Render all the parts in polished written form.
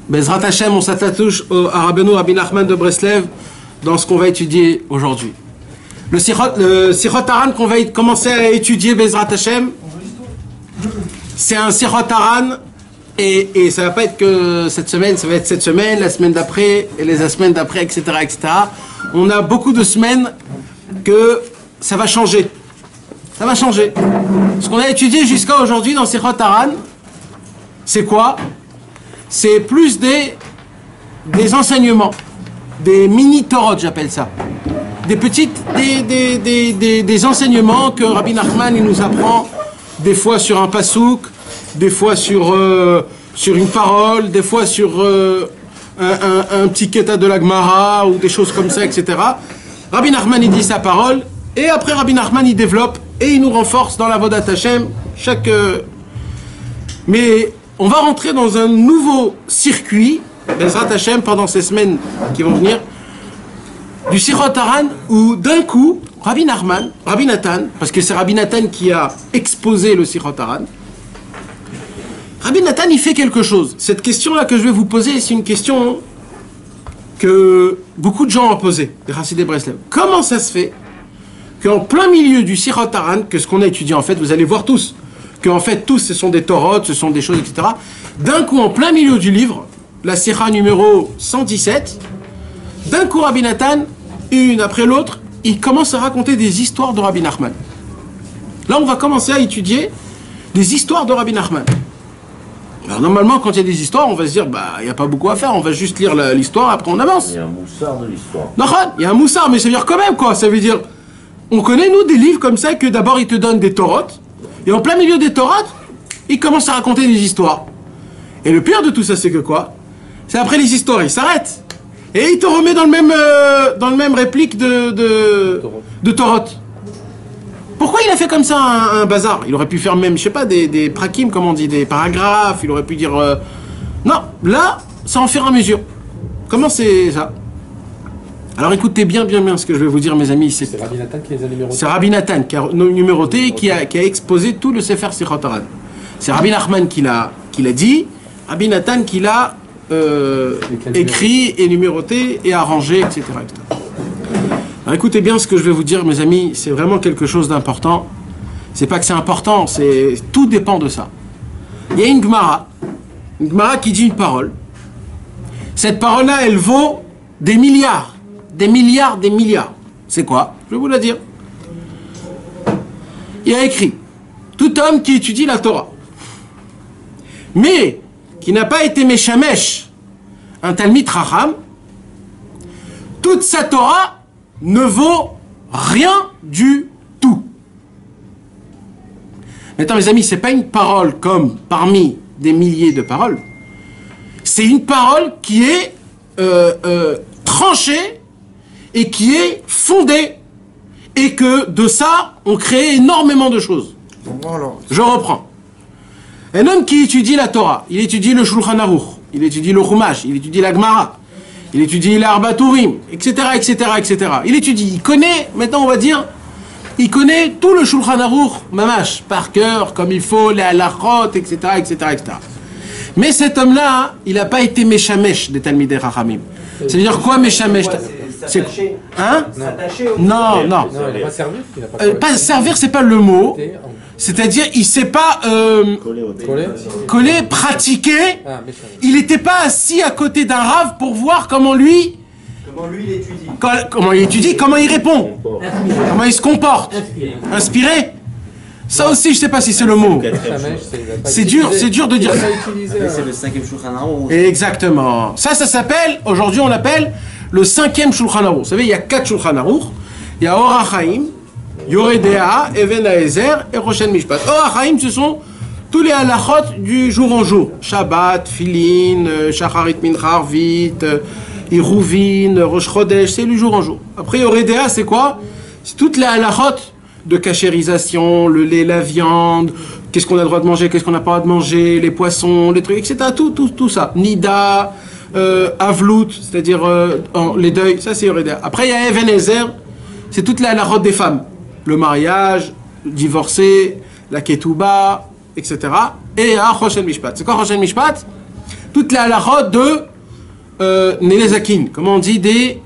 Bezrat Hashem, on s'attache à Rabbeinu Rabbi Nachman de Breslev dans ce qu'on va étudier aujourd'hui. Le Sichot Haran qu'on va commencer à étudier Bezrat Hashem, c'est un Sichot Haran et ça va pas être que cette semaine, ça va être cette semaine, la semaine d'après et les semaines d'après, etc., etc. On a beaucoup de semaines que ça va changer. Ça va changer. Ce qu'on a étudié jusqu'à aujourd'hui dans Sichot Haran, c'est quoi? C'est plus des enseignements, des mini-torot, j'appelle ça. Des petites, des enseignements que Rabbi Nachman il nous apprend, des fois sur un pasouk, des fois sur une parole, des fois sur un petit keta de la Gemara ou des choses comme ça, etc. Rabbi Nachman il dit sa parole, et après Rabbi Nachman il développe et il nous renforce dans la Vodat Hashem mais on va rentrer dans un nouveau circuit, Bezrat Hashem, pendant ces semaines qui vont venir, du Sichot Haran, où d'un coup, Rabbi Nathan, parce que c'est Rabbi Nathan qui a exposé le Sichot Haran, Rabbi Nathan, il fait quelque chose. Cette question-là que je vais vous poser, c'est une question que beaucoup de gens ont posée, les Chassidei Breslev. Comment ça se fait qu'en plein milieu du Sichot Haran, que ce qu'on a étudié en fait, vous allez voir tous, qu'en fait tous ce sont des Torot, ce sont des choses, etc. D'un coup, en plein milieu du livre, la Sikha numéro 117, d'un coup Rabbi Nathan, une après l'autre, il commence à raconter des histoires de Rabbi Nachman. Là, on va commencer à étudier des histoires de Rabbi Nachman. Alors normalement, quand il y a des histoires, on va se dire, bah, il n'y a pas beaucoup à faire, on va juste lire l'histoire, après on avance. Il y a un moussard de l'histoire. Non, il y a un moussard, mais ça veut dire quand même quoi. Ça veut dire, on connaît nous des livres comme ça que d'abord ils te donnent des Torot, et en plein milieu des Torahs, il commence à raconter des histoires. Et le pire de tout ça, c'est que quoi? C'est après les histoires, il s'arrête. Et il te remet dans le même réplique de Torot. Pourquoi il a fait comme ça un bazar? Il aurait pu faire même, je sais pas, des prakim, comme on dit, des paragraphes. Il aurait pu dire... Non, là, c'est en fur et à mesure. Comment c'est ça? Alors écoutez bien ce que je vais vous dire, mes amis. C'est Rabbi Nathan qui les a numérotés. C'est Rabbi Nathan qui a numéroté, qui a exposé tout le Sefer Sichot Haran. C'est Rabbi Nachman qui l'a dit, Rabbi Nathan qui l'a écrit et numéroté et arrangé, etc., etc. Alors écoutez bien ce que je vais vous dire, mes amis, c'est vraiment quelque chose d'important. C'est pas que c'est important, tout dépend de ça. Il y a une Gemara qui dit une parole. Cette parole-là, elle vaut des milliards. Des milliards. C'est quoi? Je vais vous la dire. Il a écrit, tout homme qui étudie la Torah, mais qui n'a pas été Meshamesh, un Talmid Chacham, toute sa Torah ne vaut rien du tout. Maintenant, mes amis, c'est pas une parole comme parmi des milliers de paroles. C'est une parole qui est tranchée et qui est fondée, et que de ça, on crée énormément de choses. Je reprends. Un homme qui étudie la Torah, il étudie le Shulchan Aruch, il étudie le Chumash, il étudie la Gemara, il étudie l'Arba Turim, etc., etc., etc. Il étudie, il connaît, maintenant on va dire, il connaît tout le Shulchan Aruch, mamash, par cœur, comme il faut, les halachot, etc., etc., etc. Mais cet homme-là, il n'a pas été Meshamesh des Talmidei Chachamim. C'est-à-dire quoi Meshamesh? C'est hein? Non. Il n'a pas servi. Pas servir, c'est pas le mot. C'est-à-dire, il s'est pas collé, pratiqué. Il n'était pas assis à côté d'un rave pour voir comment lui il étudie. Comment il étudie, comment il répond, comment il se comporte. Inspiré. Ça aussi, je sais pas si c'est le mot. C'est dur de dire ça. C'est le 5e Shulchan Aruch. Exactement. Ça s'appelle, aujourd'hui on l'appelle le 5e Shulchan Aruch. Vous savez, il y a 4 Shulchan Aruch. Il y a Or HaChaim, Yoreh De'ah, Even HaEzer et Roshen Mishpat. Or HaChaim, ce sont tous les halachot du jour en jour. Shabbat, Filin, Shacharit Mincha Arvit, Iruvin, Rosh Chodesh, c'est du jour en jour. Après, Yoreh De'ah, c'est quoi? C'est toutes les halachot de cachérisation, le lait, la viande, qu'est-ce qu'on a le droit de manger, qu'est-ce qu'on n'a pas le droit de manger, les poissons, les trucs, etc. Tout ça. Nida, Avlout, c'est-à-dire les deuils, ça c'est Yoreh De'ah. Après, il y a Even HaEzer, c'est toute la halachot des femmes. Le mariage, divorcer, la ketouba, etc. Et à Roshen Mishpat. C'est quoi Roshen Mishpat? toutes les halachot de Nelezakin, comment on dit, des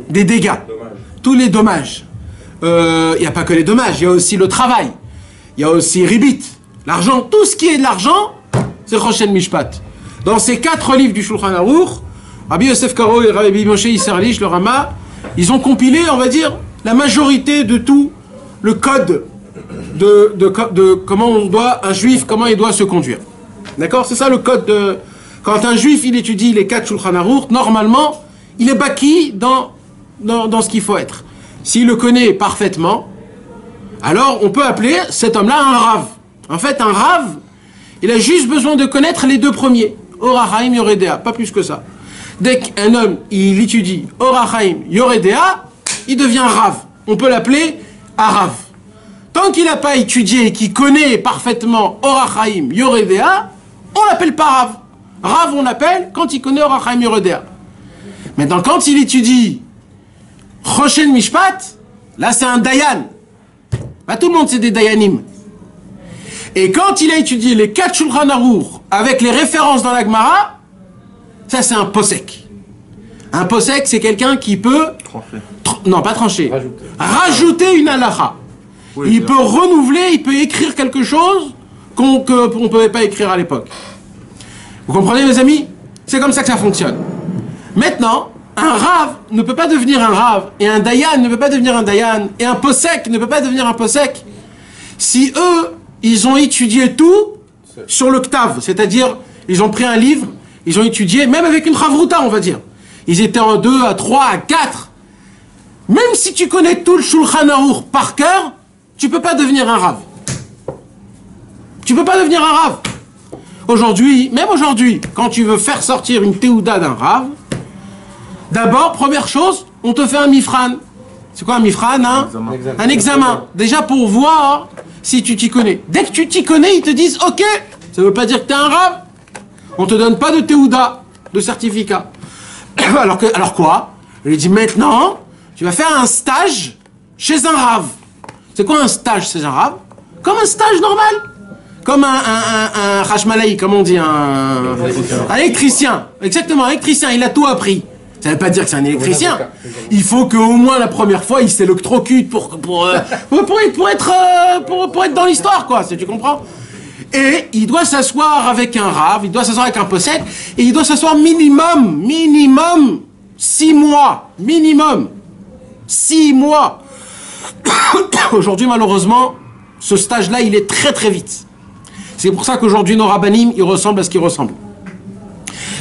dégâts, tous les dommages. Il n'y a pas que les dommages, il y a aussi le travail, il y a aussi ribit, l'argent, tout ce qui est de l'argent, c'est Choshen Mishpat. Dans ces 4 livres du Shulchan Aruch, Rabbi Yosef Karo et Rabbi Moshe Isserlich, le Rama, ils ont compilé, on va dire, la majorité de tout le code de comment on doit, un juif, comment il doit se conduire. D'accord? C'est ça le code de... Quand un juif, il étudie les 4 Shulchan Aruch, normalement, il est baki dans ce qu'il faut être. S'il le connaît parfaitement, alors on peut appeler cet homme-là un Rav. En fait, un Rav, il a juste besoin de connaître les 2 premiers. Orachaim, Yoredea, pas plus que ça. Dès qu'un homme, il étudie Orachaim, Yoredea, il devient Rav. On peut l'appeler Arav. Tant qu'il n'a pas étudié et qu'il connaît parfaitement Orachaim, Yoredea, on l'appelle pas Rav. Rav, on l'appelle quand il connaît Orachaim, Yoredea. Maintenant, quand il étudie Choshen Mishpat, là c'est un Dayan. Bah, tout le monde c'est des Dayanim. Et quand il a étudié les 4 Shulchan Aruch avec les références dans la Gemara, ça c'est un posek. Un posek, c'est quelqu'un qui peut... Non, pas trancher. Rajouter une halacha. Oui, il peut renouveler, il peut écrire quelque chose qu'on ne pouvait pas écrire à l'époque. Vous comprenez, mes amis? C'est comme ça que ça fonctionne. Maintenant, un Rav ne peut pas devenir un Rav, et un Dayan ne peut pas devenir un Dayan, et un posek ne peut pas devenir un posek, si eux, ils ont étudié tout sur le Ktav, c'est-à-dire, ils ont pris un livre, ils ont étudié, même avec une Chavruta, on va dire. Ils étaient en 2, à 3, à 4. Même si tu connais tout le Shulchan Aruch par cœur, tu peux pas devenir un Rav. Tu peux pas devenir un Rav. Aujourd'hui, même aujourd'hui, quand tu veux faire sortir une Théouda d'un Rav, d'abord, première chose, on te fait un mifran. C'est quoi un mifran, hein? Un examen. Déjà pour voir si tu t'y connais. Dès que tu t'y connais, ils te disent « Ok, ça veut pas dire que tu es un Rav. On te donne pas de Théouda, de certificat. » Alors quoi? Il dit « Maintenant, tu vas faire un stage chez un Rav. » C'est quoi un stage chez un Rav? Comme un stage normal. Comme un Hashmalai, comme on dit, un électricien. Exactement, un électricien, il a tout appris. Ça ne veut pas dire que c'est un électricien. Il faut qu'au moins la première fois, il s'électrocute pour être dans l'histoire, quoi, si tu comprends. Et il doit s'asseoir avec un Rav, il doit s'asseoir avec un possède, et il doit s'asseoir minimum 6 mois. Minimum 6 mois. Aujourd'hui, malheureusement, ce stage-là, il est très très vite. C'est pour ça qu'aujourd'hui, nos rabbanim, ils ressemblent à ce qu'ils ressemblent.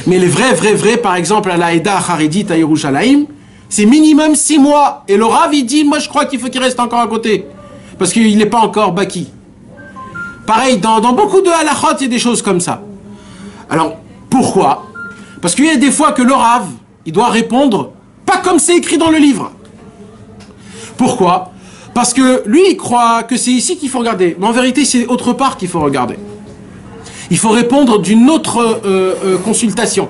Mais les vrais, par exemple, à la Eda Haridite à Yerushalayim, c'est minimum 6 mois. Et le Rav, il dit, moi je crois qu'il faut qu'il reste encore à côté. Parce qu'il n'est pas encore baki. Pareil, dans beaucoup de halachot, il y a des choses comme ça. Alors, pourquoi? Parce qu'il y a des fois que le Rav, il doit répondre, pas comme c'est écrit dans le livre. Pourquoi? Parce que lui, il croit que c'est ici qu'il faut regarder. Mais en vérité, c'est autre part qu'il faut regarder. Il faut répondre d'une autre consultation.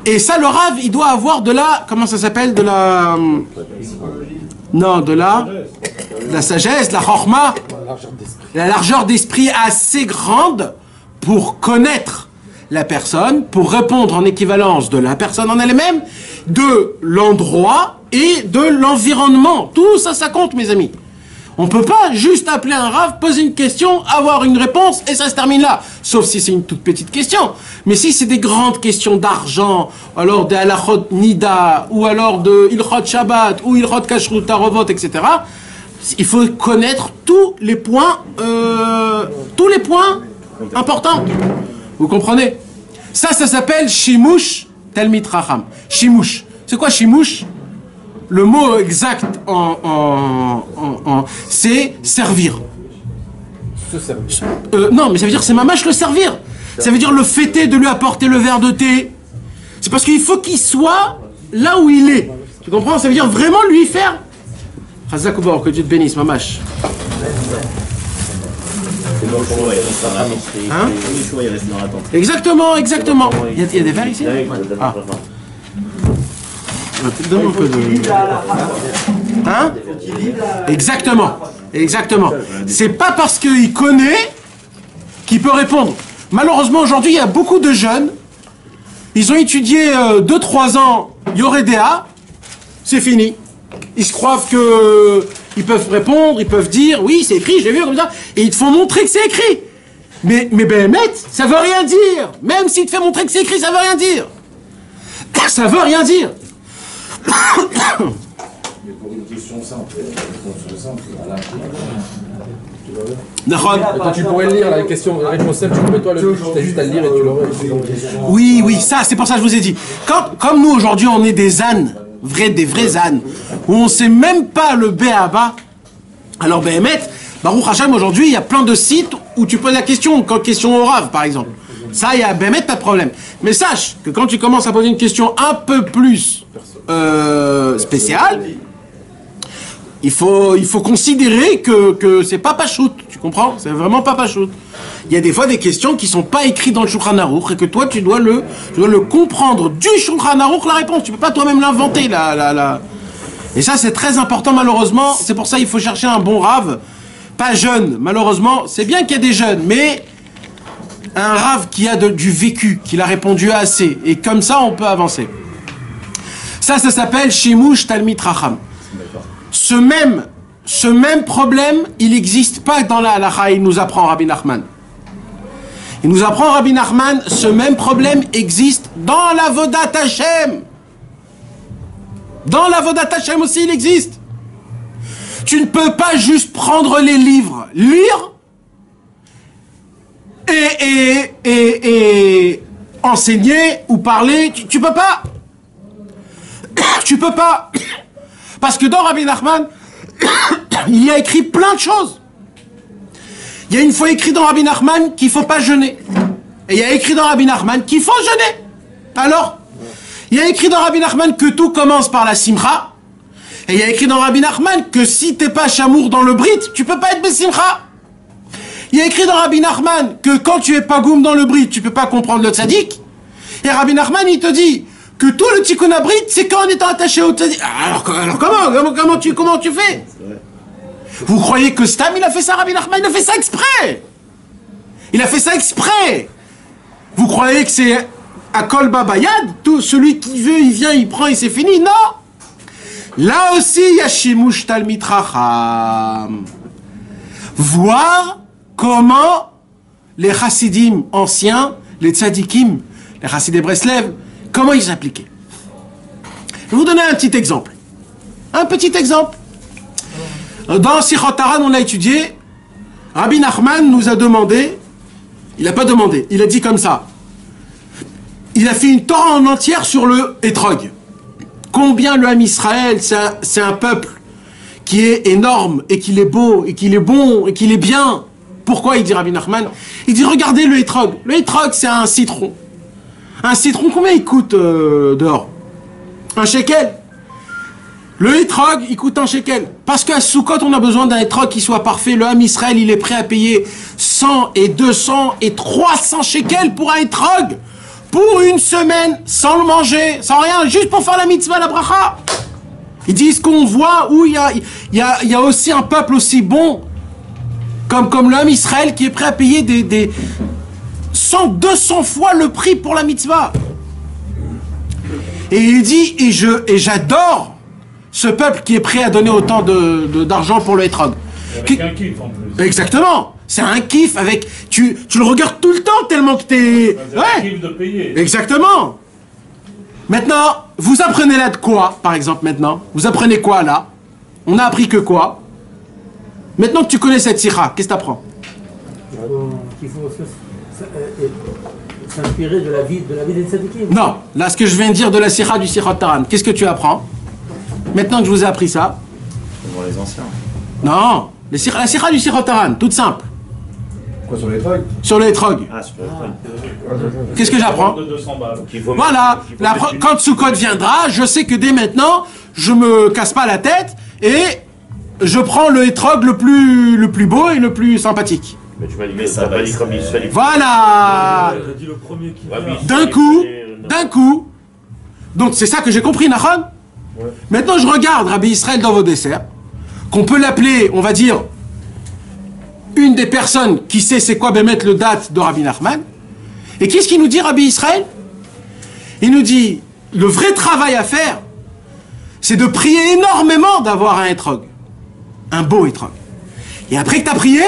Et ça, le Rav, il doit avoir de la... Comment ça s'appelle? De la... Non, de la sagesse, de la chorma. La largeur d'esprit assez grande pour connaître la personne, pour répondre en équivalence de la personne en elle-même, de l'endroit et de l'environnement. Tout ça, ça compte, mes amis. On ne peut pas juste appeler un Rav, poser une question, avoir une réponse et ça se termine là. Sauf si c'est une toute petite question. Mais si c'est des grandes questions d'argent, alors des halachot nida, ou alors de ilchot shabbat, ou ilchot kashrut tarovot, etc., il faut connaître tous les points importants. Vous comprenez? Ça s'appelle shimush talmid chacham. Shimush. C'est quoi shimush? Le mot exact c'est servir. Se servir. Non, mais ça veut dire c'est mamache le servir. Ça veut dire le fêter, de lui apporter le verre de thé. C'est parce qu'il faut qu'il soit là où il est. Tu comprends? Ça veut dire vraiment lui faire. Chazakoubar, que Dieu te bénisse, mamache. Hein? Exactement. Il y a des verres ici? Ah. Donne un peu de... Hein? Exactement. C'est pas parce qu'il connaît qu'il peut répondre. Malheureusement, aujourd'hui, il y a beaucoup de jeunes. Ils ont étudié 2-3 ans Yoredea. C'est fini. Ils se croient que ils peuvent répondre, ils peuvent dire, oui, c'est écrit, j'ai vu comme ça. Et ils te font montrer que c'est écrit. Mais Béhémet, ça veut rien dire. Même s'il te fait montrer que c'est écrit, ça veut rien dire. Ça veut rien dire. Mais pour une question simple, réponse simple, voilà. Quand tu pourrais le lire, la question, la réponse simple, tu pourrais toi le lire, t'as juste à le lire et tu l'aurais. Oui, ça, c'est pour ça que je vous ai dit. Comme nous, aujourd'hui, on est des ânes, des vrais ânes, où on sait même pas le B.A.B.A. Alors, Béhémet, Baruch Hashem, aujourd'hui, il y a plein de sites où tu poses la question, comme question au Rav, par exemple. Ça, il y a Béhémet, pas de problème. Mais sache que quand tu commences à poser une question un peu plus spéciale, il faut considérer que c'est pas pachout, tu comprends? C'est vraiment pas pachout. Il y a des fois des questions qui sont pas écrites dans le Shulchan Aruch et que toi tu dois le comprendre du Shulchan Aruch la réponse. Tu peux pas toi-même l'inventer la. Et ça c'est très important malheureusement. C'est pour ça il faut chercher un bon rave, pas jeune. Malheureusement c'est bien qu'il y ait des jeunes, mais un rave qui a du vécu, qui l'a répondu assez. Et comme ça on peut avancer. Ça s'appelle Shimush Talmid Racham. Ce même problème, il n'existe pas dans la halakha, il nous apprend Rabbi Nachman. Il nous apprend Rabbi Nachman, ce même problème existe dans l'Avodat Hashem. Dans l'Avodat Hashem aussi, il existe. Tu ne peux pas juste prendre les livres, lire et enseigner ou parler. Tu peux pas. Tu peux pas. Parce que dans Rabbi Nachman, il y a écrit plein de choses. Il y a une fois écrit dans Rabbi Nachman qu'il ne faut pas jeûner. Et il y a écrit dans Rabbi Nachman qu'il faut jeûner. Alors, il y a écrit dans Rabbi Nachman que tout commence par la simcha. Et il y a écrit dans Rabbi Nachman que si tu n'es pas chamour dans le brit, tu ne peux pas être besimcha. Il y a écrit dans Rabbi Nachman que quand tu es pas goum dans le brit, tu ne peux pas comprendre le tzaddik. Et Rabbi Nachman, il te dit que tout le tikkun abrit, c'est quand on est attaché au tzaddik. Alors comment tu fais? Vous croyez que Stam, il a fait ça, Rabbi Nachman? Il a fait ça exprès. Il a fait ça exprès. Vous croyez que c'est à Kol Babayad? Tout celui qui veut, il vient, il prend et c'est fini? Non. Là aussi, il y a Shimush Talmid Racham. Voir comment les chassidim anciens, les tzadikim, les chassidés Breslev, comment ils s'appliquaient. Je vais vous donner un petit exemple. Un petit exemple. Dans Sichot Haran, on a étudié, Rabbi Nachman nous a demandé, il n'a pas demandé, il a dit comme ça. Il a fait une Torah en entière sur le Etrog. Combien le Ham Israël, c'est un peuple qui est énorme, et qu'il est beau, et qu'il est bon, et qu'il est bien. Pourquoi il dit Rabbi Nachman? Il dit, regardez le Etrog. Le Etrog, c'est un citron. Un citron, combien il coûte dehors? Un shekel. Le Etrog, il coûte un shekel. Parce qu'à Sukkot, on a besoin d'un Etrog qui soit parfait. Le Ham Israël, il est prêt à payer 100 et 200 et 300 shekels pour un Etrog. Pour une semaine, sans le manger, sans rien, juste pour faire la mitzvah, la bracha. Ils disent qu'on voit où il y a aussi un peuple aussi bon, comme le Ham Israël, qui est prêt à payer des 100, 200 fois le prix pour la mitzvah. Et il dit, et j'adore ce peuple qui est prêt à donner autant d'argent pour le Etrog. Avec un kiff en plus. Exactement. C'est un kiff avec... Tu le regardes tout le temps tellement que t'es... C'est un kiff de payer. Exactement. Maintenant, vous apprenez là de quoi, par exemple, maintenant? Vous apprenez quoi, là? On a appris que quoi? Maintenant que tu connais cette sikha, qu'est-ce que tu apprends? Qu'il faut s'inspirer de la vie des tzadikim. Non, là, ce que je viens de dire de la sikha du Sichot Haran, qu'est-ce que tu apprends? Maintenant que je vous ai appris ça? Pour les anciens. Non, la sikha du Sichot Haran, toute simple. Quoi, sur les trucs? Sur le Etrog. Ah, c'est pas Qu'est-ce que j'apprends? De 200 balles. Voilà, quand Sukkot viendra, je sais que dès maintenant, je me casse pas la tête et je prends le Etrog le plus beau et le plus sympathique. Mais tu m'as dit que ça va comme il se fait. Voilà. dit le premier qui D'un coup. Donc c'est ça que j'ai compris, Nachon. Maintenant, je regarde Rabbi Israël dans vos desserts, qu'on peut l'appeler, on va dire, une des personnes qui sait c'est quoi mettre le date de Rabbi Nachman. Et qu'est-ce qu'il nous dit, Rabbi Israël? Il nous dit, le vrai travail à faire, c'est de prier énormément d'avoir un étrog. Un beau étrog. Et après que tu as prié,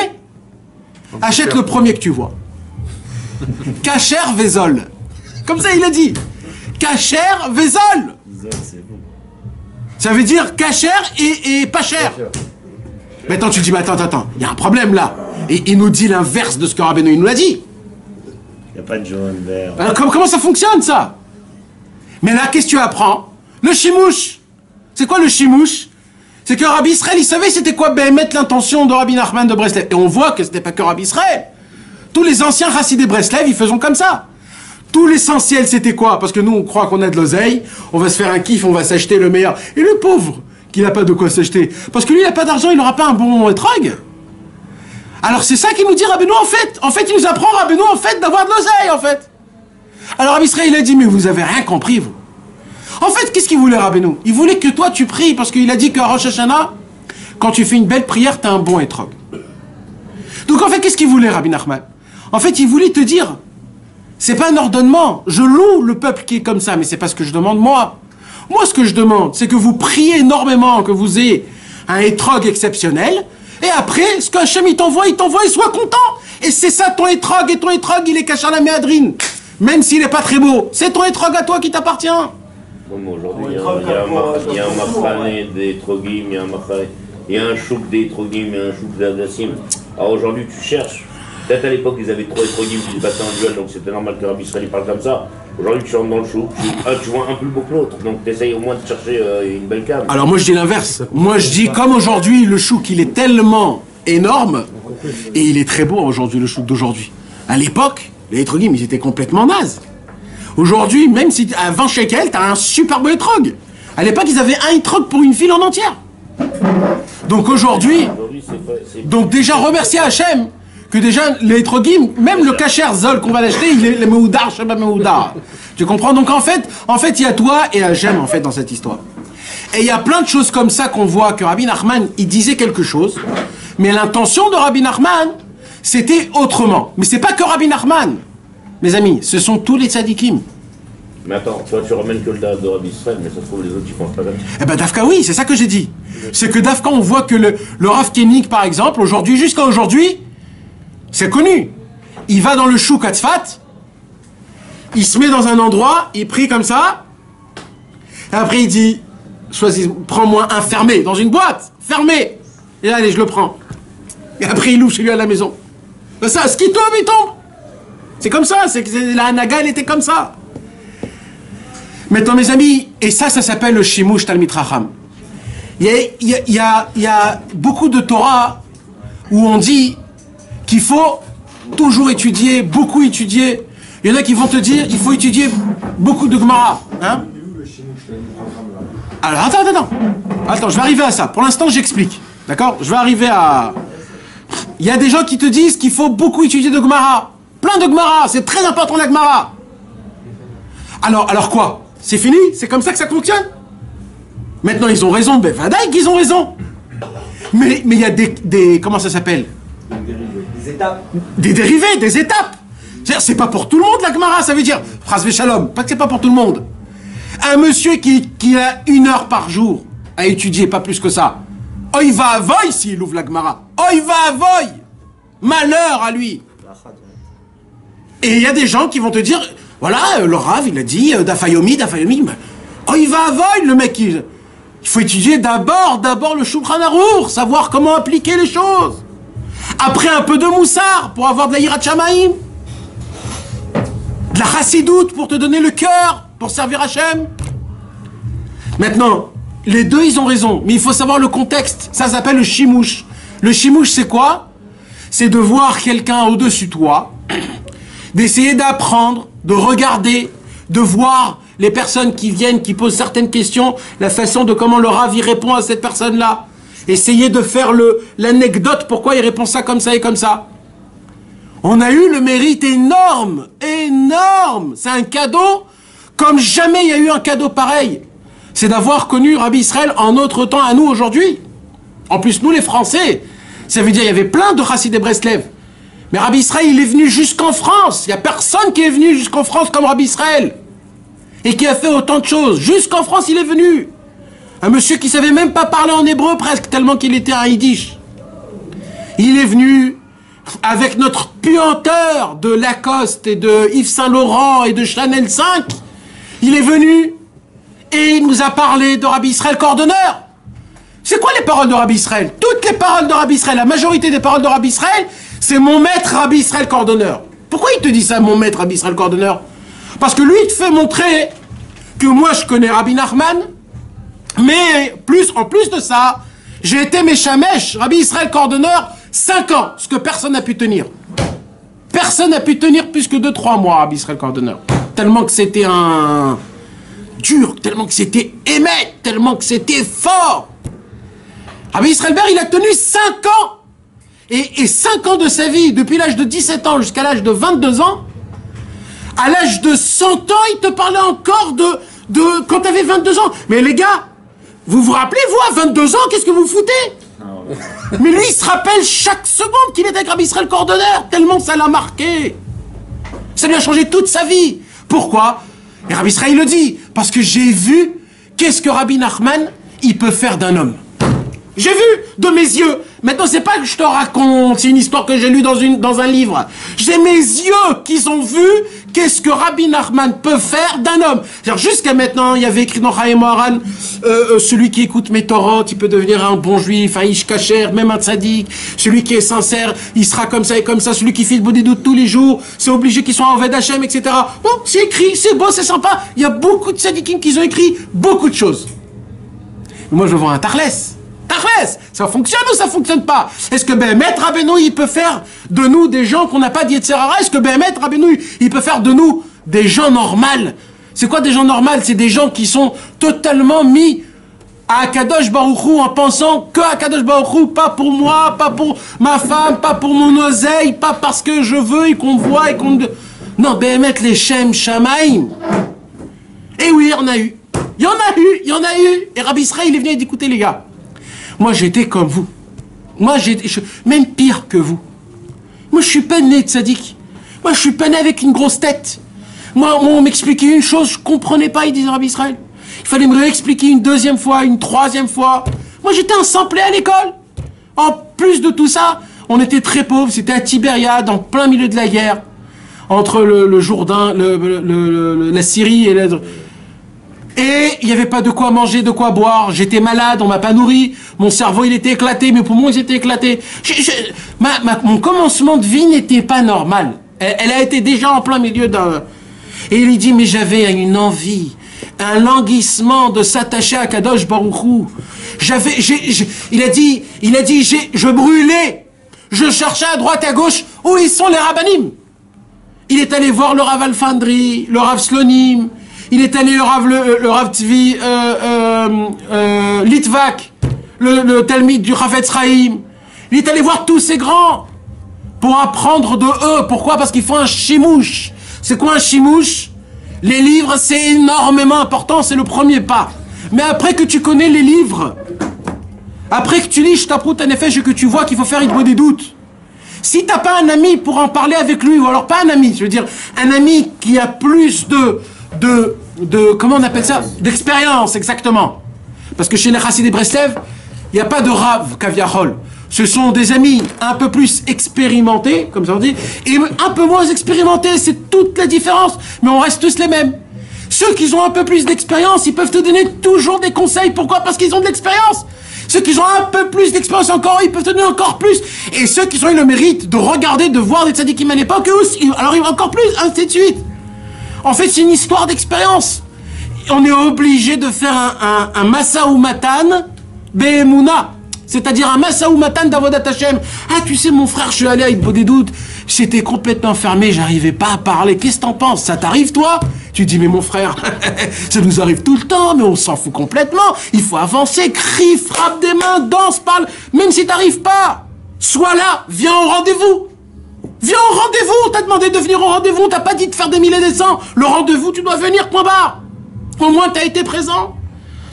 achète le premier que tu vois. Kacher Vezol. Comme ça, il a dit. Kacher Vezol. Ça veut dire kacher et pas cher. Maintenant, tu dis, mais attends, il y a un problème là. Et il nous dit l'inverse de ce que Rabbeinu il nous l'a dit. Il n'y a pas de jaune, vert. Alors, comment ça fonctionne, ça? Mais là, qu'est-ce que tu apprends? Le chimouche. C'est quoi le chimouche? C'est que Rabbi Israël, il savait c'était quoi mettre l'intention de Rabbi Nachman de Breslev. Et on voit que c'était pas que Rabbi Israël. Tous les anciens Chassidés Breslev, ils faisaient comme ça. Tout l'essentiel, c'était quoi? Parce que nous, on croit qu'on a de l'oseille, on va se faire un kiff, on va s'acheter le meilleur. Et le pauvre, qui n'a pas de quoi s'acheter. Parce que lui, il n'a pas d'argent, il n'aura pas un bon étrog. Alors c'est ça qu'il nous dit Rabbeinu en fait. En fait, il nous apprend Rabbeinu en fait d'avoir de l'oseille en fait. Alors Rabbi Israël, il a dit, mais vous avez rien compris, vous. En fait, qu'est-ce qu'il voulait, Rabbeinu? Il voulait que toi, tu pries, parce qu'il a dit qu'à Rosh Hashanah, quand tu fais une belle prière, tu as un bon étrog. Donc en fait, qu'est-ce qu'il voulait, Rabbi Nachman? En fait, il voulait te dire, c'est pas un ordonnement. Je loue le peuple qui est comme ça, mais c'est pas ce que je demande, moi. Moi, ce que je demande, c'est que vous priez énormément, que vous ayez un étrog exceptionnel, et après, ce que Hachem, il t'envoie, et sois content. Et c'est ça ton étrog, et ton étrog, il est caché à la méadrine. Même s'il n'est pas très beau, c'est ton étrog à toi qui t'appartient. Aujourd'hui, il y a un machane des trogim, il y a un chouk des trogim, il y a un chouk d'adassim. Alors aujourd'hui, tu cherches. Peut-être à l'époque, ils avaient trop les trogim qui se battaient en duel, donc c'était normal que Rabbi Israël parle comme ça. Aujourd'hui, tu rentres dans le chouk, tu vois un plus beau que l'autre, donc tu essayes au moins de chercher une belle cave. Alors moi, je dis l'inverse. Moi, je dis, comme aujourd'hui, le chouk, il est tellement énorme, et il est très beau aujourd'hui, le chouk d'aujourd'hui. À l'époque, les étrogim, ils étaient complètement nazes. Aujourd'hui, même si à 20 shekels, t'as un super beau étrog. À l'époque, ils avaient un étrog pour une file en entière. Donc aujourd'hui, donc déjà remercier Hachem que déjà les étrogim, même le kacher zol qu'on va l'acheter, il est le meoudar, sheba meoudar. Tu comprends? Donc en fait, il y a toi et Hachem en fait dans cette histoire. Et il y a plein de choses comme ça qu'on voit que Rabbi Nachman, il disait quelque chose, mais l'intention de Rabbi Nachman, c'était autrement. Mais c'est pas que Rabbi Nachman. Mes amis, ce sont tous les tzadikim. Mais attends, toi tu ramènes que le date de Rabbi Israël, mais ça se trouve les autres ils pensent pas comme ça. Eh ben Dafka oui, c'est ça que j'ai dit. C'est que Dafka, on voit que le Rav Koenig par exemple, aujourd'hui, jusqu'à aujourd'hui, c'est connu. Il va dans le chouk à Tzfat, il se met dans un endroit, il prie comme ça, et après il dit, choisis, prends-moi un fermé, dans une boîte, fermé. Et allez, je le prends. Et après il loue chez lui à la maison. Ben ça, ce qui tombe, il tombe. C'est comme ça, la Hanaga, elle était comme ça. Maintenant, mes amis, et ça s'appelle le Shimush Talmid Chacham. Il y a beaucoup de Torah où on dit qu'il faut toujours étudier, beaucoup étudier. Il y en a qui vont te dire il faut étudier beaucoup de Gemara. Hein? Alors, attends, je vais arriver à ça. Pour l'instant, j'explique. D'accord? Je vais arriver à... Il y a des gens qui te disent qu'il faut beaucoup étudier de Gemara. Plein de Gemara, c'est très important la Gemara. Alors quoi? C'est fini? C'est comme ça que ça fonctionne? Maintenant ils ont raison, ben vadaï qu'ils ont raison. Mais il y a des comment ça s'appelle? Des étapes. Des dérivés, des étapes. C'est pas pour tout le monde la Gemara, ça veut dire, phrase Shalom, pas que c'est pas pour tout le monde. Un monsieur qui a 1 heure par jour à étudier, pas plus que ça. Oh il va avoy s'il ouvre la Gemara. Oh il va avoy. Malheur à lui. Et il y a des gens qui vont te dire, voilà, le Rav, il a dit, Dafayomi, oh, il va avoy, le mec, il faut étudier d'abord le Shulchan Arour, savoir comment appliquer les choses. Après, un peu de Moussar, pour avoir de la Yirat Shamaim. De la Chassidoute, pour te donner le cœur, pour servir Hachem. Maintenant, les deux, ils ont raison, mais il faut savoir le contexte. Ça s'appelle le Shimush. Le Shimush, c'est quoi? C'est de voir quelqu'un au-dessus de toi, d'essayer d'apprendre, de regarder, de voir les personnes qui viennent, qui posent certaines questions, la façon de comment le Rav y répond à cette personne-là. Essayer de faire l'anecdote, pourquoi il répond ça comme ça et comme ça. On a eu le mérite énorme, énorme. C'est un cadeau comme jamais il y a eu un cadeau pareil. C'est d'avoir connu Rabbi Israël en notre temps à nous aujourd'hui. En plus, nous les Français, ça veut dire il y avait plein de Chassidés Breslev. Mais Rabbi Israël, il est venu jusqu'en France. Il n'y a personne qui est venu jusqu'en France comme Rabbi Israël. Et qui a fait autant de choses. Jusqu'en France, il est venu. Un monsieur qui savait même pas parler en hébreu presque, tellement qu'il était un yiddish. Il est venu avec notre puanteur de Lacoste et de Yves Saint Laurent et de Chanel 5. Il est venu et il nous a parlé de Rabbi Israël Cordonneur. C'est quoi les paroles de Rabbi Israël? Toutes les paroles de Rabbi Israël, la majorité des paroles de Rabbi Israël, c'est mon maître Rabbi Israël Cordonneur. Pourquoi il te dit ça, mon maître Rabbi Israël Cordonneur? Parce que lui, il te fait montrer que moi, je connais Rabbi Nachman, mais en plus de ça, j'ai été Meshamesh, Rabbi Israël Cordonneur, 5 ans, ce que personne n'a pu tenir. Personne n'a pu tenir plus que 2-3 mois, Rabbi Israël Cordonneur. Tellement que c'était un dur, tellement que c'était émet, tellement que c'était fort. Rabbi Israël Ber, il a tenu 5 ans. Et 5 ans de sa vie, depuis l'âge de 17 ans jusqu'à l'âge de 22 ans, à l'âge de 100 ans, il te parlait encore de quand tu avais 22 ans. Mais les gars, vous vous rappelez, vous, à 22 ans, qu'est-ce que vous foutez? Mais lui, il se rappelle chaque seconde qu'il était avec Rabbi Israël Cordonneur, tellement ça l'a marqué. Ça lui a changé toute sa vie. Pourquoi? Et Rabbi Israël le dit, parce que j'ai vu qu'est-ce que Rabbi Nachman, il peut faire d'un homme. J'ai vu de mes yeux. Maintenant, c'est pas que je te raconte, c'est une histoire que j'ai lue dans un livre. J'ai mes yeux qui ont vu qu'est-ce que Rabbi Nachman peut faire d'un homme. Jusqu'à maintenant, il y avait écrit dans Chaim Moharan, celui qui écoute mes Torot, il peut devenir un bon juif, un ish kasher, même un tzaddik. Celui qui est sincère, il sera comme ça et comme ça. Celui qui fait le bodhidout tous les jours, c'est obligé qu'il soit en Oved Hashem, etc. Bon, c'est écrit, c'est beau, c'est sympa. Il y a beaucoup de tzaddikim qui ont écrit beaucoup de choses. Mais moi, je vois un Tarles. Ça fonctionne ou ça fonctionne pas? Est-ce que Béhémet Rabbeinu, il peut faire de nous des gens qu'on n'a pas dit Yetzer Hara? Est-ce que Béhémet Rabbeinu, il peut faire de nous des gens normaux? C'est quoi des gens normaux? C'est des gens qui sont totalement mis à Akadosh Baruch Hu en pensant que Akadosh Baruch Hu, pas pour moi, pas pour ma femme, pas pour mon oseille, pas parce que je veux et qu'on voit et qu'on... Non, Béhémet les Shem Shamaim. Et oui, il y en a eu. Il y en a eu. Et Rabbi Israël, il est venu d'écouter les gars. Moi, j'étais comme vous. Moi, même pire que vous. Moi, je suis pas né de tzaddik. Moi, je suis pas né avec une grosse tête. Moi, on m'expliquait une chose, je comprenais pas, il disait Rabbi Israël. Il fallait me réexpliquer une deuxième fois, une troisième fois. Moi, j'étais un simplé à l'école. En plus de tout ça, on était très pauvres. C'était à Tibériade, en plein milieu de la guerre. Entre le Jourdain, la Syrie et Et il n'y avait pas de quoi manger, de quoi boire. J'étais malade, on m'a pas nourri. Mon cerveau, il était éclaté, mes poumons, ils étaient éclatés. Mon commencement de vie n'était pas normal. Elle a été déjà en plein milieu d'un... Et il dit, mais j'avais une envie, un languissement de s'attacher à Kadosh Baruch Hu. Il a dit, je brûlais. Je cherchais à droite, à gauche, où ils sont les rabbanim. Il est allé voir le Rav Alfandri, le Rav Slonim. Il est allé le Rav Tzvi Litvak, le Talmid du Chafetz Chaim. Il est allé voir tous ces grands pour apprendre de eux. Pourquoi? Parce qu'ils font un chimouche. C'est quoi un chimouche? Les livres, c'est énormément important, c'est le premier pas. Mais après que tu connais les livres, après que tu lis Shtaprut Hanefesh et que tu vois qu'il faut faire une des doutes, si t'as pas un ami pour en parler avec lui, ou alors pas un ami, je veux dire, un ami qui a plus comment on appelle ça? D'expérience, exactement. Parce que chez les Chassidés Breslev, il n'y a pas de Rav Kaviachol. Ce sont des amis un peu plus expérimentés, comme ça on dit, et un peu moins expérimentés, c'est toute la différence. Mais on reste tous les mêmes. Ceux qui ont un peu plus d'expérience, ils peuvent te donner toujours des conseils. Pourquoi? Parce qu'ils ont de l'expérience. Ceux qui ont un peu plus d'expérience encore, ils peuvent te donner encore plus. Et ceux qui ont eu le mérite de regarder, de voir des tzadikim à l'époque, alors ils vont encore plus, ainsi de suite. En fait, c'est une histoire d'expérience. On est obligé de faire un Masa ou Matan Behemuna. C'est-à-dire un Masa ou Matan d'Avodat Hashem. Ah, tu sais, mon frère, je suis allé avec des doutes. J'étais complètement fermé, j'arrivais pas à parler. Qu'est-ce que t'en penses? Ça t'arrive, toi? Tu dis, mais mon frère, ça nous arrive tout le temps, mais on s'en fout complètement. Il faut avancer, crie, frappe des mains, danse, parle. Même si t'arrives pas, sois là, viens au rendez-vous. Viens au rendez-vous, on t'a demandé de venir au rendez-vous, on t'a pas dit de faire des mille et des cents. Le rendez-vous, tu dois venir, point barre. Au moins, t'as été présent.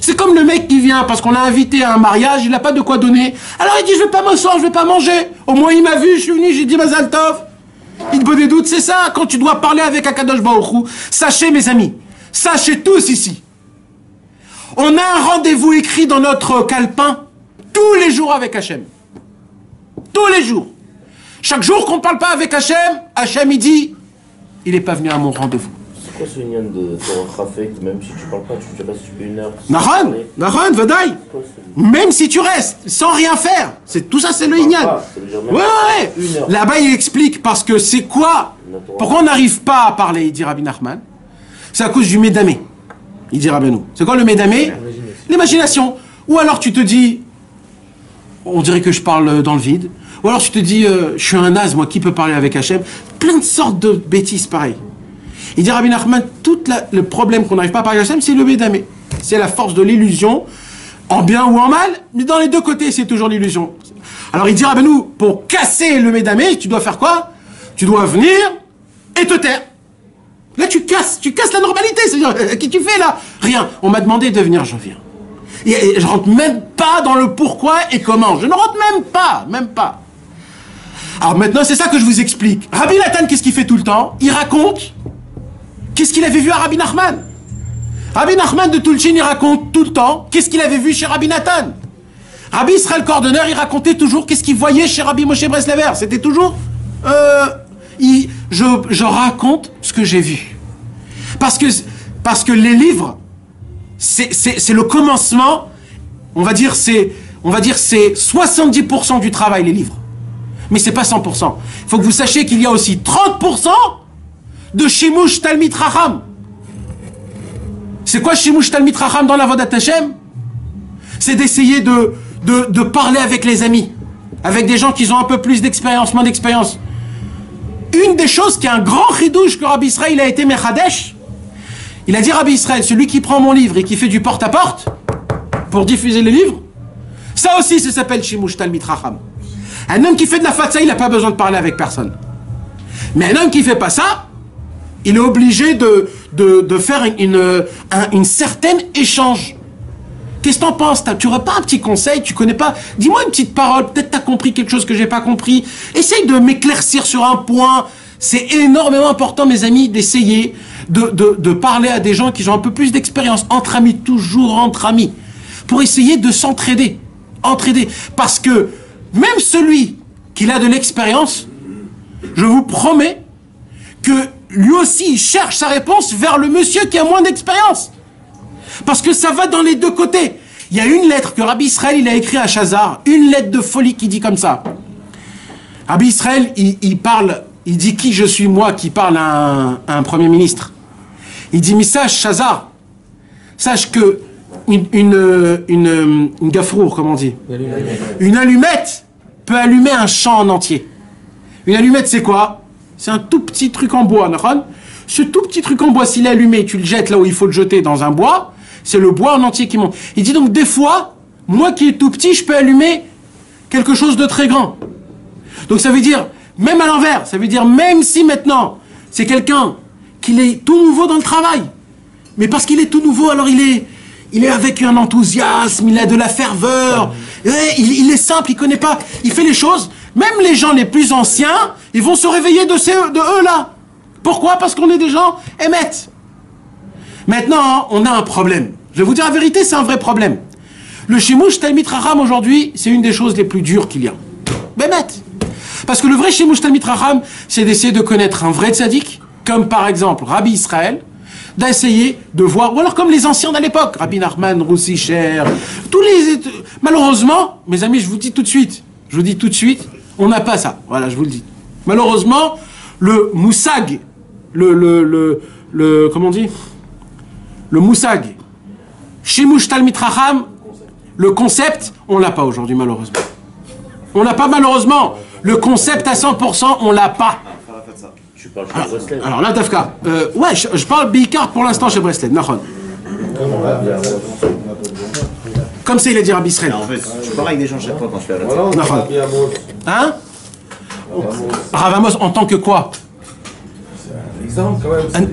C'est comme le mec qui vient parce qu'on l'a invité à un mariage, il n'a pas de quoi donner. Alors il dit, je vais pas m'asseoir, je vais pas manger. Au moins il m'a vu, je suis venu, j'ai dit Mazal Tov. Il te pose des doutes, c'est ça, quand tu dois parler avec Akadosh Baruch Hu. Sachez mes amis, sachez tous ici, on a un rendez-vous écrit dans notre calepin tous les jours avec Hachem. Tous les jours. Chaque jour qu'on ne parle pas avec Hachem, Hachem il dit, il n'est pas venu à mon rendez-vous. C'est quoi ce lien de ton rafek, même si tu parles pas, tu sais pas si tu fais une heure. Naran, Vadaï. Même si tu restes, sans rien faire. Tout ça, c'est le Inyan. Ouais. Là-bas, il explique, parce que c'est quoi? Pourquoi on n'arrive pas à parler, il dit Rabbi Nachman? C'est à cause du Médamé, il dit Rabbeinu. C'est quoi le Médamé? L'imagination. Ou alors tu te dis, on dirait que je parle dans le vide. Ou alors tu te dis, je suis un naze, moi, qui peut parler avec Hachem? Plein de sortes de bêtises pareilles. Il dit Rabbi Nachman, tout le problème qu'on n'arrive pas à parler avec Hachem, c'est le Médamé. C'est la force de l'illusion, en bien ou en mal, mais dans les deux côtés, c'est toujours l'illusion. Alors il dit Rabbeinu, pour casser le Médamé, tu dois faire quoi? Tu dois venir et te taire. Là, tu casses la normalité. C'est-à-dire, qu'est-ce que tu fais là? Rien. On m'a demandé de venir, je viens. Et je rentre même pas dans le pourquoi et comment. Je ne rentre même pas. Alors maintenant, c'est ça que je vous explique. Rabbi Nathan, qu'est-ce qu'il fait tout le temps? Il raconte qu'est-ce qu'il avait vu à Rabbi Nachman. Rabbi Nachman de Tulchin, il raconte tout le temps qu'est-ce qu'il avait vu chez Rabbi Nathan. Rabbi Israël Cordonneur, il racontait toujours qu'est-ce qu'il voyait chez Rabbi Moshe Breslever. C'était toujours... je raconte ce que j'ai vu. Parce que les livres, c'est le commencement, on va dire c'est 70% du travail, les livres. Mais c'est pas 100%. Il faut que vous sachiez qu'il y a aussi 30% de Shimush Talmid Chacham. C'est quoi Shimush Talmid Chacham dans la Vodat Hashem? C'est d'essayer de parler avec les amis, avec des gens qui ont un peu plus d'expérience, moins d'expérience. Une des choses qui est un grand chidouche que Rabbi Israël a été Mechadesh, il a dit Rabbi Israël, celui qui prend mon livre et qui fait du porte-à-porte pour diffuser le livre, ça aussi ça s'appelle Shimush Talmid Chacham. Un homme qui fait de la fatsa, il n'a pas besoin de parler avec personne. Mais un homme qui fait pas ça, il est obligé de faire une certaine échange. Qu'est-ce que t'en penses? Tu n'aurais pas un petit conseil? Tu connais pas? Dis-moi une petite parole. Peut-être tu as compris quelque chose que j'ai pas compris. Essaye de m'éclaircir sur un point. C'est énormément important, mes amis, d'essayer de parler à des gens qui ont un peu plus d'expérience. Entre amis, toujours entre amis. Pour essayer de s'entraider. Entraider. Parce que même celui qui a de l'expérience, je vous promets que lui aussi, il cherche sa réponse vers le monsieur qui a moins d'expérience. Parce que ça va dans les deux côtés. Il y a une lettre que Rabbi Israël il a écrite à Chazar, une lettre de folie qui dit comme ça. Rabbi Israël, il parle, il dit qui je suis moi qui parle à un premier ministre. Il dit, mais sache Chazar, sache que une gafrour, comment on dit? Une allumette peut allumer un champ en entier. Une allumette, c'est quoi? C'est un tout petit truc en bois, d'accord? Ce tout petit truc en bois, s'il est allumé, tu le jettes là où il faut le jeter dans un bois, c'est le bois en entier qui monte. Il dit donc des fois, moi qui est tout petit, je peux allumer quelque chose de très grand. Donc ça veut dire, même à l'envers, ça veut dire même si maintenant, c'est quelqu'un qui est tout nouveau dans le travail, mais parce qu'il est tout nouveau, alors il est avec un enthousiasme, il a de la ferveur, il est simple, il connaît pas, il fait les choses, même les gens les plus anciens, ils vont se réveiller de eux là. Pourquoi? Parce qu'on est des gens émettes. Maintenant, on a un problème. Je vais vous dire la vérité, c'est un vrai problème. Le Shimush Talmid Chacham aujourd'hui, c'est une des choses les plus dures qu'il y a. Bémet. Parce que le vrai Shimush Talmid Chacham, c'est d'essayer de connaître un vrai tzaddik, comme par exemple Rabbi Israël, d'essayer de voir, ou alors comme les anciens de l'époque, Rabbi Nachman, Roussi Cher, malheureusement, mes amis, je vous dis tout de suite, on n'a pas ça. Voilà, je vous le dis. Malheureusement, le moussag, comment on dit? Le moussag, Shimush Talmid Chacham, le concept, on l'a pas aujourd'hui, malheureusement. On l'a pas, malheureusement. Le concept à 100%, on l'a pas. Tu parles chez Breslev. Alors là, Tafka, ouais, je parle Bikar pour l'instant chez Breslev, Nahon. Comme ça, il a dit Rabbi Israël. En fait, je parle avec des gens chaque fois quand je fais la Nahon. Hein? Rav Amos, en tant que quoi? Exemple, quand même.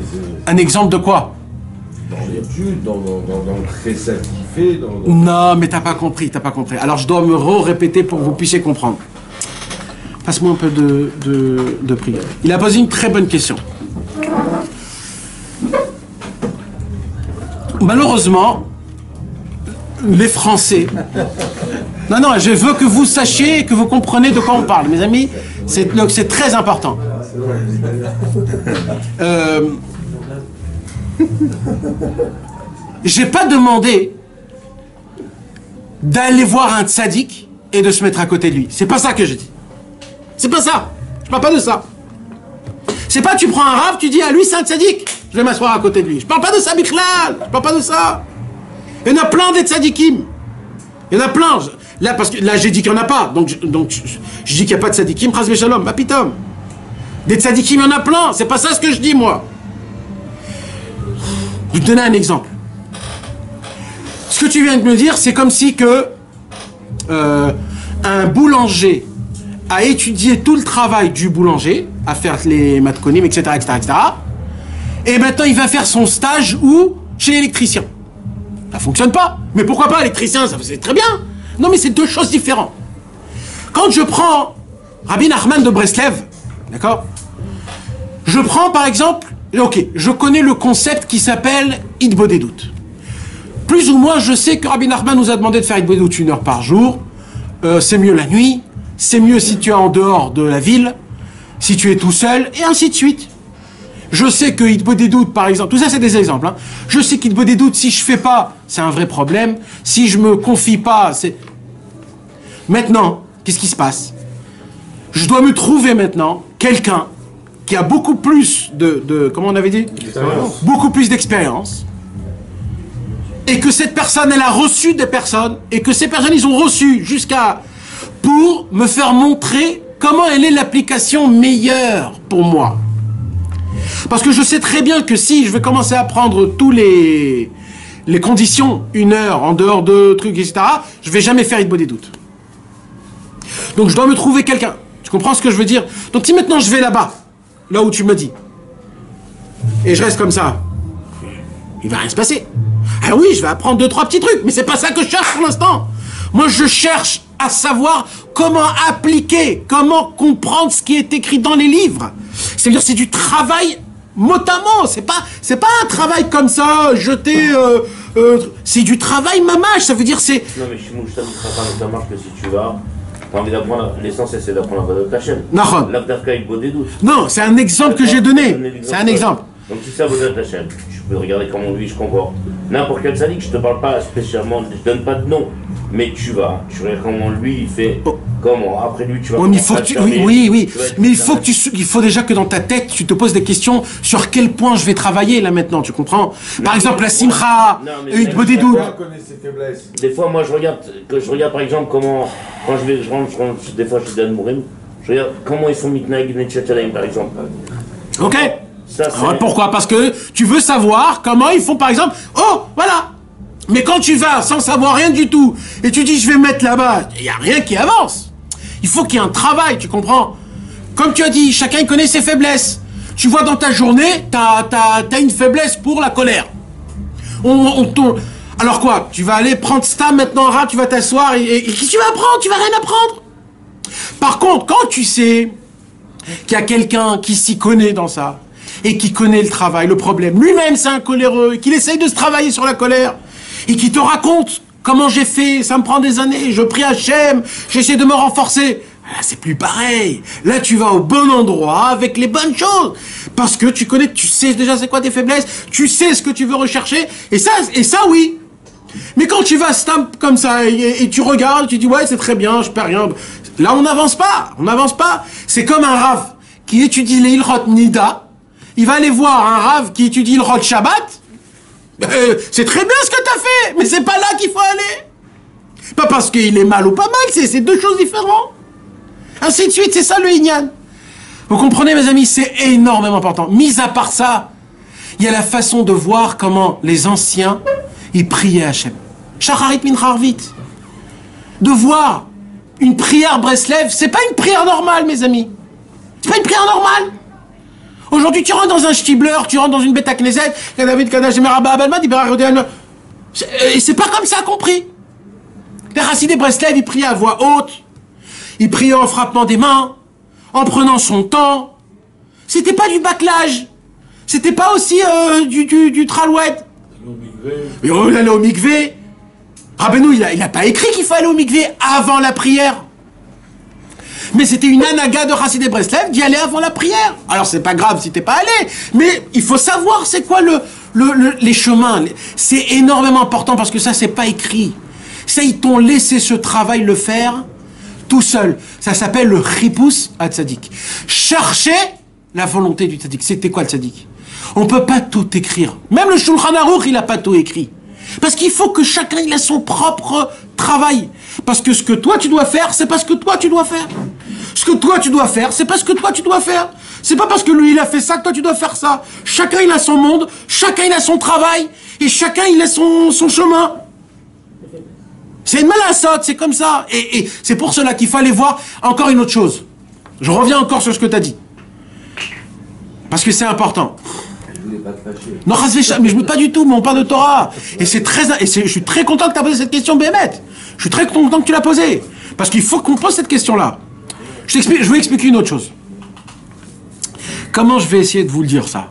Un exemple de quoi? dans l'étude, dans le recette qu'il fait. Non, mais t'as pas compris. Alors je dois me répéter pour que vous puissiez comprendre. Passe-moi un peu de prière. Il a posé une très bonne question. Malheureusement, les Français... Non, je veux que vous sachiez et que vous compreniez de quoi on parle. Mes amis, c'est très important. J'ai pas demandé d'aller voir un tzaddik et de se mettre à côté de lui. C'est pas ça que je dis. C'est pas ça. Je parle pas de ça. C'est pas tu prends un rave, tu dis à lui c'est un tzaddik, je vais m'asseoir à côté de lui. Je parle pas de ça, Bichlal. Je parle pas de ça. Il y en a plein des tzaddikim. Il y en a plein. Là, parce que là, j'ai dit qu'il n'y en a pas. Donc je dis qu'il n'y a pas de tzaddikim. Chas v'shalom. Bah, pitom. Des tzaddikim, il y en a plein. C'est pas ça ce que je dis, moi. Je vais te donner un exemple. Ce que tu viens de me dire, c'est comme si que un boulanger a étudié tout le travail du boulanger, à faire les matkonim, etc., et maintenant il va faire son stage où? Chez l'électricien. Ça fonctionne pas. Mais pourquoi pas l'électricien? Ça c'est très bien. Non, mais c'est deux choses différentes. Quand je prends Rabbi Nachman de Breslev, d'accord? Je prends par exemple, ok, je connais le concept qui s'appelle Hitbodedut. Plus ou moins, je sais que Rabbi Nachman nous a demandé de faire Hitbodedut 1 heure par jour. C'est mieux la nuit. C'est mieux si tu es en dehors de la ville, si tu es tout seul, et ainsi de suite. Je sais que Hitbodedut, par exemple, tout ça c'est des exemples, hein. Je sais qu'Hitbodedut, si je fais pas, c'est un vrai problème. Si je me confie pas, c'est... Maintenant, qu'est-ce qui se passe? Je dois me trouver maintenant quelqu'un qui a beaucoup plus comment on avait dit? Beaucoup plus d'expérience. Et que cette personne, elle a reçu des personnes, et que ces personnes, ils ont reçu jusqu'à... pour me faire montrer comment elle est l'application meilleure pour moi. Parce que je sais très bien que si je vais commencer à prendre tous les conditions, 1 heure, en dehors de trucs, etc., je vais jamais faire Hitbodedut. Donc je dois me trouver quelqu'un. Tu comprends ce que je veux dire? Donc si maintenant je vais là-bas, là où tu me dis, et je reste comme ça, il va rien se passer. Ah oui, je vais apprendre 2-3 petits trucs, mais c'est pas ça que je cherche pour l'instant. Moi je cherche à savoir comment appliquer, comment comprendre ce qui est écrit dans les livres. C'est-à-dire c'est du travail mot à mot, c'est pas un travail comme ça, jeté, c'est du travail mamache, ça veut dire c'est... Non mais je t'inviterai pas notamment que si tu vas, t'as envie d'apprendre, l'essentiel c'est d'apprendre la valeur de ta chaîne. Non, c'est un exemple que j'ai donné, c'est un exemple. Donc si ça vaut ta chaîne, tu peux regarder comment lui je comporte. N'importe quel sadique, je te parle pas spécialement, je donne pas de nom. Mais tu regardes comment lui il fait, comment après lui tu vas... Oui, mais il faut déjà que dans ta tête tu te poses des questions sur quel point je vais travailler là maintenant, tu comprends? Par exemple la simcha, Hitbodedut. Des fois moi je regarde par exemple comment, quand je rentre, des fois je suis Dan Mourim, je regarde comment ils sont mitnag Netchatchalayim par exemple. Ok. Alors, pourquoi? Parce que tu veux savoir comment ils font par exemple, oh voilà. Mais quand tu vas sans savoir rien du tout, et tu dis je vais mettre là-bas, il n'y a rien qui avance. Il faut qu'il y ait un travail, tu comprends? Comme tu as dit, chacun connaît ses faiblesses. Tu vois dans ta journée, t'as une faiblesse pour la colère. Alors quoi? Tu vas aller prendre Stam maintenant, rat, tu vas t'asseoir, et qu'est-ce que tu vas apprendre? Tu vas rien apprendre. Par contre, quand tu sais qu'il y a quelqu'un qui s'y connaît dans ça, et qui connaît le travail, le problème, lui-même c'est un coléreux, qu'il essaye de se travailler sur la colère, et qui te raconte comment j'ai fait, ça me prend des années, je prie Hachem, j'essaie de me renforcer. Là, c'est plus pareil. Là, tu vas au bon endroit avec les bonnes choses. Parce que tu connais, tu sais déjà c'est quoi tes faiblesses, tu sais ce que tu veux rechercher, et ça oui. Mais quand tu vas stamp comme ça, et tu regardes, tu dis ouais, c'est très bien, je perds rien. Là, on n'avance pas. C'est comme un rave qui étudie les Ilchot Nida, il va aller voir un rave qui étudie Ilchot Shabbat. C'est très bien ce que t'as fait, mais c'est pas là qu'il faut aller. Pas parce qu'il est mal ou pas mal, c'est deux choses différentes. Ainsi de suite, c'est ça le Inyan. Vous comprenez, mes amis, c'est énormément important. Mis à part ça, il y a la façon de voir comment les anciens, ils priaient Hachem. Shacharit mincha arvit. De voir une prière Breslev, c'est pas une prière normale, mes amis. C'est pas une prière normale. Aujourd'hui, tu rentres dans un Stibler, tu rentres dans une Beta Knesset, David Kadash, Merabah Abalma, et c'est pas comme ça qu'on prie. Les Hassidés Breslev, ils priaient à voix haute, ils priaient en frappant des mains, en prenant son temps. C'était pas du bâclage. C'était pas aussi du tralouette. Et on allait au mikvé. Rabbeinu, il a pas écrit qu'il fallait au mikvé avant la prière. Mais c'était une anaga de Hassidé Breslev d'y aller avant la prière. Alors c'est pas grave si t'es pas allé, mais il faut savoir c'est quoi les chemins. C'est énormément important parce que ça c'est pas écrit. Ça ils t'ont laissé ce travail le faire tout seul. Ça s'appelle le chipus à tzaddik. Chercher la volonté du tzaddik. C'était quoi le tzaddik? On peut pas tout écrire. Même le Shulchan Aruch il a pas tout écrit. Parce qu'il faut que chacun il a son propre travail. Parce que ce que toi tu dois faire, c'est pas ce que toi tu dois faire. Ce que toi tu dois faire, c'est pas ce que toi tu dois faire. C'est pas parce que lui il a fait ça que toi tu dois faire ça. Chacun il a son monde, chacun il a son travail, et chacun il a son chemin. C'est une malassotte, c'est comme ça. Et c'est pour cela qu'il fallait voir encore une autre chose. Je reviens encore sur ce que tu as dit. Parce que c'est important. Non, mais je ne veux pas du tout, mais on parle de Torah. Et je suis très content que tu aies posé cette question, Béhémet. Je suis très content que tu l'as posée. Parce qu'il faut qu'on pose cette question-là. Je vais expliquer une autre chose. Comment je vais essayer de vous le dire, ça?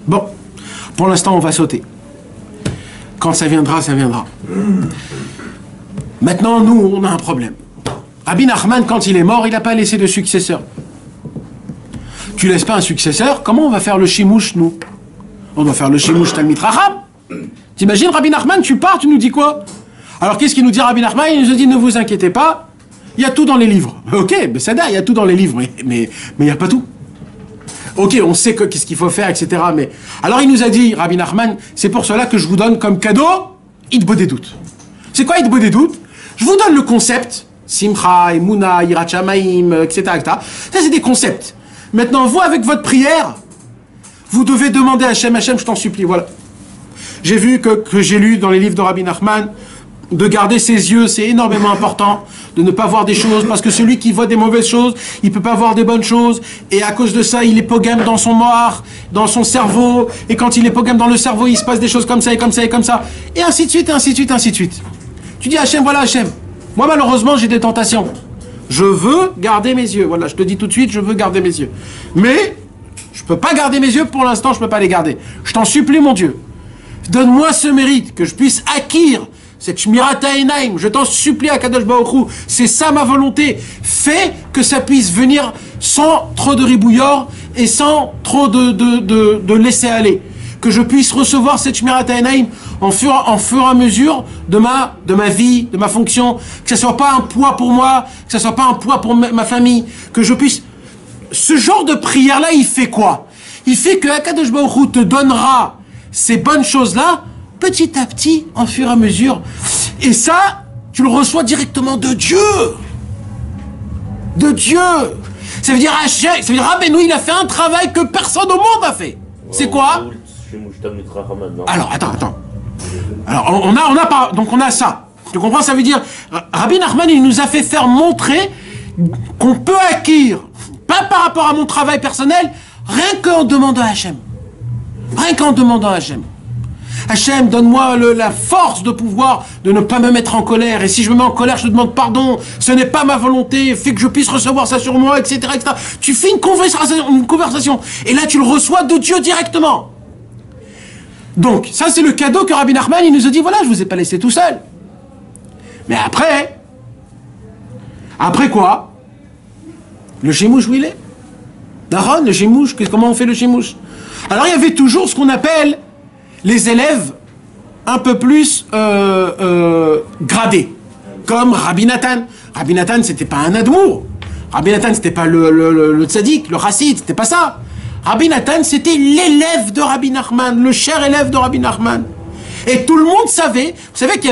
Bon, pour l'instant, on va sauter. Quand ça viendra, ça viendra. Maintenant, nous, on a un problème. Rabbi Nachman, quand il est mort, il n'a pas laissé de successeur. Tu laisses pas un successeur, comment on va faire le shimouch, nous? On doit faire le shimouch Talmid Chacham. T'imagines, Rabbi Nachman, tu pars, tu nous dis quoi? Alors, qu'est-ce qu'il nous dit, Rabbi Nachman? Il nous dit, ne vous inquiétez pas, il y a tout dans les livres. Ok, mais ça il y a tout dans les livres, mais il n'y a pas tout. Ok, on sait qu'est-ce qu'il faut faire, etc. Mais alors il nous a dit, Rabbi Nachman, c'est pour cela que je vous donne comme cadeau Hitbo des doutes. C'est quoi Hitbo des doutes? Je vous donne le concept, Simcha, Emouna, Yirat Shamayim, etc., etc. Ça, c'est des concepts. Maintenant, vous, avec votre prière, vous devez demander à Hachem, Hachem, je t'en supplie, voilà. J'ai vu que j'ai lu dans les livres de Rabbi Nachman, de garder ses yeux, c'est énormément important, de ne pas voir des choses, parce que celui qui voit des mauvaises choses, il peut pas voir des bonnes choses, et à cause de ça, il est pogam dans son mort, dans son cerveau, et quand il est pogam dans le cerveau, il se passe des choses comme ça, et comme ça, et comme ça, et ainsi de suite, et ainsi de suite, et ainsi de suite. Tu dis Hachem, voilà Hachem, moi malheureusement j'ai des tentations, je veux garder mes yeux, voilà, je te dis tout de suite, je veux garder mes yeux, mais je peux pas garder mes yeux, pour l'instant je peux pas les garder, je t'en supplie mon Dieu, donne-moi ce mérite, que je puisse acquérir cette Shmirat Ha'enaim, je t'en supplie à Kadosh Baruch Hu, c'est ça ma volonté. Fais que ça puisse venir sans trop de ribouillard et sans trop de laisser aller. Que je puisse recevoir cette Shmirat Ha'enaim en fur et à mesure de ma vie, de ma fonction, que ça soit pas un poids pour moi, que ça soit pas un poids pour ma famille, que je puisse... Ce genre de prière-là, il fait quoi? Il fait que Kadosh Baruch Hu te donnera ces bonnes choses-là petit à petit, en fur et à mesure. Et ça, tu le reçois directement de Dieu. De Dieu. Ça veut dire Hachem, ça veut dire Rabbeinu, il a fait un travail que personne au monde a fait. C'est quoi? Alors, attends. Alors, on a pas, donc on a ça. Tu comprends? Ça veut dire, Rabbi Nachman, il nous a fait faire montrer qu'on peut acquérir, pas par rapport à mon travail personnel, rien qu'en demandant à Hachem. Rien qu'en demandant à Hachem. Hachem, donne-moi la force de pouvoir de ne pas me mettre en colère. Et si je me mets en colère, je te demande pardon. Ce n'est pas ma volonté. Fais que je puisse recevoir ça sur moi, etc., etc. Tu fais une conversation. Et là, tu le reçois de Dieu directement. Donc, ça, c'est le cadeau que Rabbi Nachman, il nous a dit, voilà, je vous ai pas laissé tout seul. Mais après quoi? Le shimouch, où il est? Daron, le shimouch, comment on fait le shimouch? Alors, il y avait toujours ce qu'on appelle les élèves un peu plus gradés, comme Rabbi Nathan. Rabbi Nathan, c'était pas un admour. Rabbi Nathan, c'était pas le tzaddik, le chassid, c'était pas ça. Rabbi Nathan, c'était l'élève de Rabbi Nachman, le cher élève de Rabbi Nachman. Et tout le monde savait, vous savez qu'il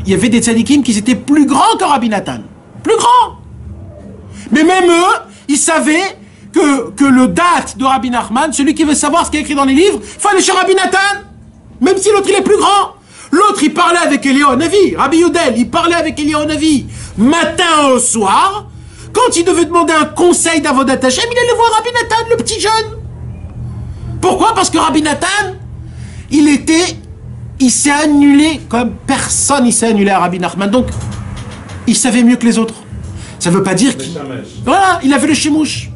y avait des tzaddikim qui étaient plus grands que Rabbi Nathan. Plus grands. Mais même eux, ils savaient que le date de Rabbi Nachman, celui qui veut savoir ce qui est écrit dans les livres, il faut aller chez Rabbi Nathan, même si l'autre il est plus grand. L'autre, il parlait avec Eliyahu Navi. Rabbi Yudel, il parlait avec Eliyahu Navi. Matin au soir, quand il devait demander un conseil d'Avodat Hashem, il allait voir Rabbi Nathan, le petit jeune. Pourquoi? Parce que Rabbi Nathan, il s'est annulé comme personne, il s'est annulé à Rabbi Nachman. Donc, il savait mieux que les autres. Ça ne veut pas dire qu'il... Voilà, il avait le chimouche.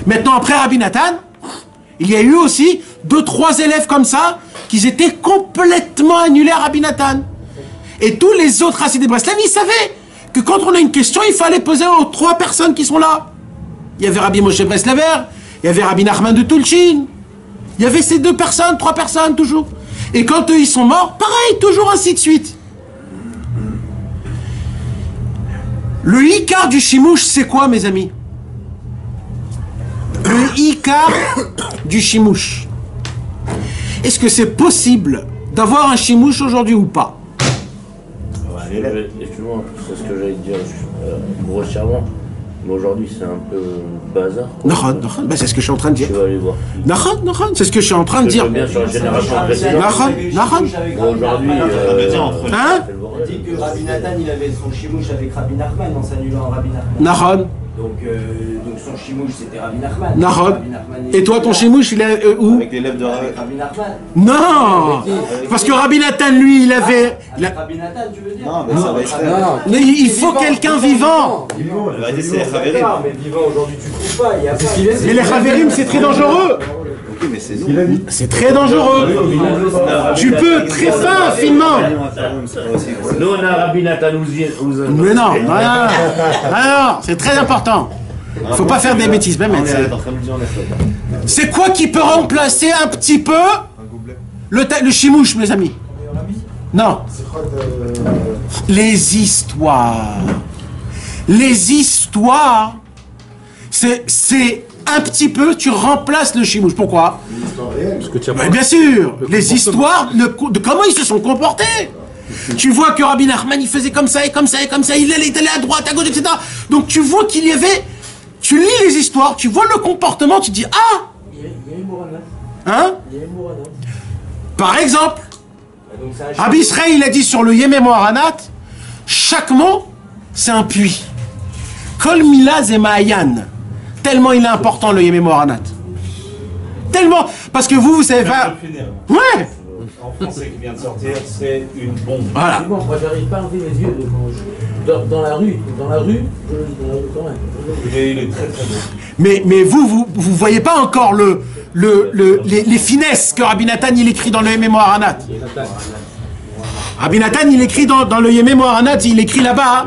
Maintenant, après Rabbi Nathan, il y a eu aussi 2-3 élèves comme ça, qui étaient complètement annulés à Rabbi Nathan. Et tous les autres Hassidés de Breslev, ils savaient que quand on a une question, il fallait poser aux 3 personnes qui sont là. Il y avait Rabbi Moshe Breslever, il y avait Rabbi Nachman de Tulchin. Il y avait ces 2 personnes, 3 personnes, toujours. Et quand eux, ils sont morts, pareil, toujours ainsi de suite. Le Icar du Shimouche, c'est quoi, mes amis? Le Icar du Shimouche. Est-ce que c'est possible d'avoir un Shimouche aujourd'hui ou pas? Excuse-moi, c'est ce que j'allais dire grossièrement. Mais aujourd'hui, c'est un peu bazar. Nahan, ben, c'est ce que je suis en train de dire. Tu vas aller voir. Nahan, c'est ce que je suis en train de dire. Bien sur la génération précédente. Aujourd'hui, hein? On dit que Rabbi Nathan, il avait son chimouche avec Rabbi Nachman en s'annulant à Rabbi Nachman. Nahan. Donc son chimouche, c'était Rabbi Nachman. Nahan. Et toi, ton chimouche, il est où? Avec l'élève de Rabbi Nachman. Non. Parce que Rabbi Nathan, lui, il avait... Rabbi Nathan, tu veux dire? Non, mais ça va être... Mais il faut quelqu'un vivant. La vérité, c'est les Khaverim. Mais vivant aujourd'hui, tu trouves pas. Il y a pas. Mais les Khaverim, c'est très dangereux. Ok, mais c'est nous. C'est très dangereux. Tu peux très fin, finement. nous, on a Rabbi Nathan Mais non, non, c'est très important. Il faut pas faire des bêtises, même. C'est quoi qui peut remplacer un petit peu le chimouche, mes amis? Non. Les histoires. Les histoires, c'est un petit peu, tu remplaces le chimouche. Pourquoi? Parce que tu as Mais bien sûr, les histoires de comment ils se sont comportés. Tu vois que Rabbi Nachman, il faisait comme ça et comme ça et comme ça, il allait à droite, à gauche, etc. Donc tu vois qu'il y avait... Tu lis les histoires, tu vois le comportement, tu dis « Ah !» Hein? Par exemple, Rabbi Israël, il a dit sur le Yemé Moharanat, chaque mot, c'est un puits. Kol Mila Ze Ma'ayan. Tellement il est important le Yemé Moharanat. Tellement. Parce que vous savez pas. Ouais! En français qui vient de sortir, c'est une bombe. Voilà. Bon, moi j'arrive pas à enlever les yeux dans la rue quand même. Il est très très bon. Mais vous voyez pas encore les finesses que Rabbi Nathan il écrit dans le Yemé Moharanat. Rabbi Nathan il écrit dans le Yemé Moharanat, il écrit là-bas.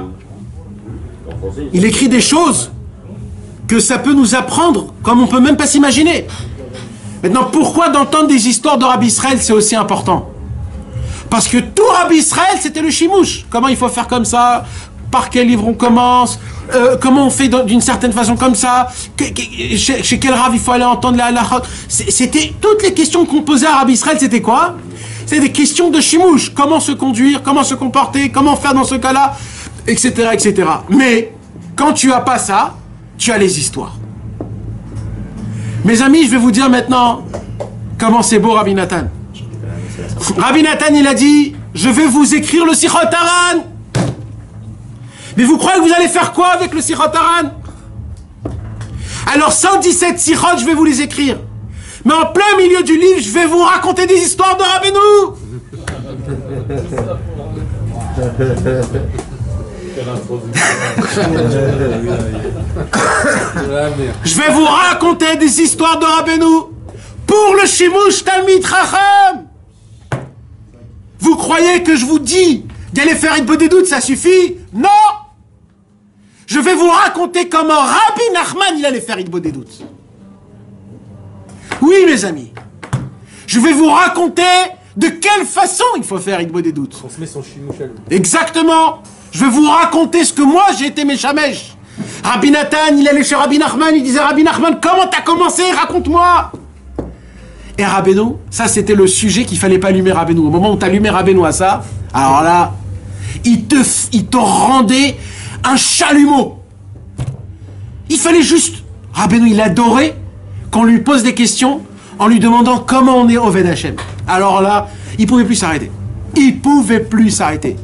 Il écrit des choses que ça peut nous apprendre comme on peut même pas s'imaginer. Maintenant, pourquoi d'entendre des histoires de Rabbi Israël, c'est aussi important? Parce que tout Rabbi Israël, c'était le chimouche. Comment il faut faire comme ça? Par quel livre on commence? Comment on fait d'une certaine façon comme ça? Chez quel rav il faut aller entendre la halakha? C'était toutes les questions qu'on posait à Rabbi Israël, c'était quoi? C'était des questions de chimouche. Comment se conduire? Comment se comporter? Comment faire dans ce cas-là? Etc., etc. Mais, quand tu as pas ça, tu as les histoires. Mes amis, je vais vous dire maintenant comment c'est beau Rabbi Nathan. Rabbi Nathan, il a dit, je vais vous écrire le Sichot Haran. Mais vous croyez que vous allez faire quoi avec le Sichot Haran? Alors 117 Sichot, je vais vous les écrire. Mais en plein milieu du livre, je vais vous raconter des histoires de Rabbeinu. Je vais vous raconter des histoires de Rabbeinu pour le Shimouch Talmid Chacham. Vous croyez que je vous dis d'aller faire une bonne doute, ça suffit? Non. Je vais vous raconter comment Rabbi Nachman il allait faire une bonne doute. Oui, mes amis. Je vais vous raconter de quelle façon il faut faire une bonne doute. Transmet son chimouche. Exactement. Je vais vous raconter ce que moi j'ai été Meshamesh. Rabbi Nathan, il allait chez Rabbi Nachman, il disait Rabbi Nachman, comment t'as commencé? Raconte-moi. Et Rabbeinu, ça c'était le sujet qu'il fallait pas allumer Rabbeinu. Au moment où t'allumais Rabbeinu à ça, alors là, il te rendait un chalumeau. Il fallait juste. Rabbeinu, il adorait qu'on lui pose des questions en lui demandant comment on est Oved Hashem. Alors là, il pouvait plus s'arrêter. Il ne pouvait plus s'arrêter.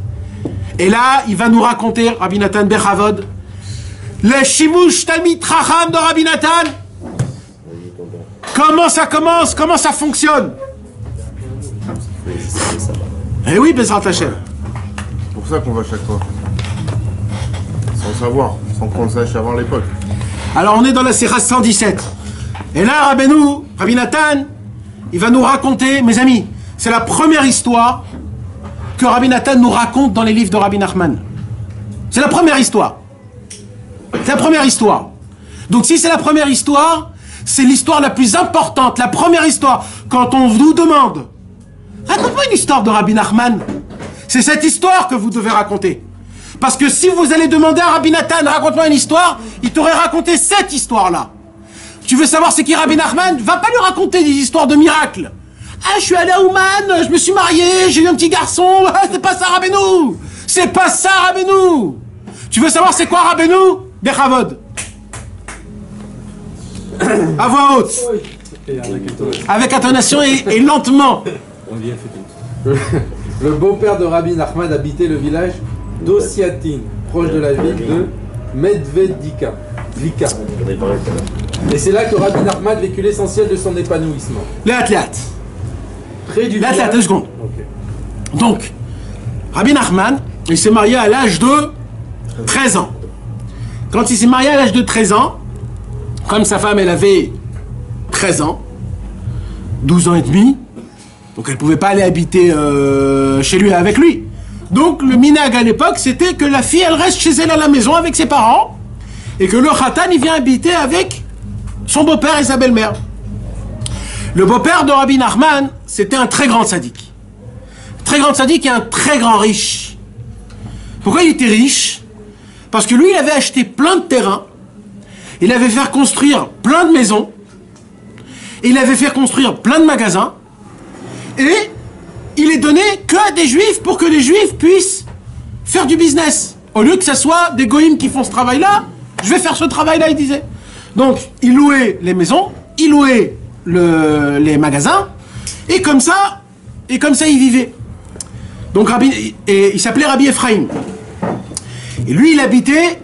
Et là, il va nous raconter, Rabbi Nathan Bechavod, le Shimush Talmid Chacham de Rabbi Nathan. Comment ça commence? Comment ça fonctionne? Eh oui, Bezrat Hashem. C'est pour ça qu'on va chaque fois. Sans savoir, sans qu'on le sache avant l'époque. Alors on est dans la Sira 117. Et là, Rabbi Nathan, il va nous raconter, mes amis, c'est la première histoire que Rabbi Nathan nous raconte dans les livres de Rabbi Nachman. C'est la première histoire. C'est la première histoire. Donc si c'est la première histoire, c'est l'histoire la plus importante, la première histoire. Quand on vous demande, raconte-moi une histoire de Rabbi Nachman, c'est cette histoire que vous devez raconter. Parce que si vous allez demander à Rabbi Nathan, raconte-moi une histoire, il t'aurait raconté cette histoire-là. Tu veux savoir c'est qui Rabbi Nachman? Va pas lui raconter des histoires de miracles. Ah, je suis allé à Ouman, je me suis marié, j'ai eu un petit garçon. Ah, c'est pas ça, Rabbeinu. C'est pas ça, Rabbeinu. Tu veux savoir c'est quoi, Rabbeinu? Bechavod. À voix haute. Avec intonation et lentement. Le beau-père de Rabbi Nachman habitait le village d'Ossiatine, proche de la ville de Medvedika. Et c'est là que Rabbi Nachman vécut l'essentiel de son épanouissement. Léat. Près du Léat, village... 2 secondes. Okay. Donc, Rabbi Nachman, il s'est marié à l'âge de 13 ans. Quand il s'est marié à l'âge de 13 ans, comme sa femme, elle avait 13 ans, 12 ans et demi, donc elle ne pouvait pas aller habiter chez lui avec lui. Donc le minag à l'époque, c'était que la fille, elle reste chez elle à la maison avec ses parents, et que le khatan, il vient habiter avec son beau-père et sa belle-mère. Le beau-père de Rabbi Nachman, c'était un très grand sadique. Très grand sadique et un très grand riche. Pourquoi il était riche? Parce que lui, il avait acheté plein de terrains, il avait fait construire plein de maisons, il avait fait construire plein de magasins, et il est donné que à des juifs pour que les juifs puissent faire du business. Au lieu que ce soit des goïms qui font ce travail-là, je vais faire ce travail-là, il disait. Donc, il louait les maisons, il louait les magasins, et comme ça il vivait. Donc, il s'appelait Rabbi Ephraim. Et lui, il habitait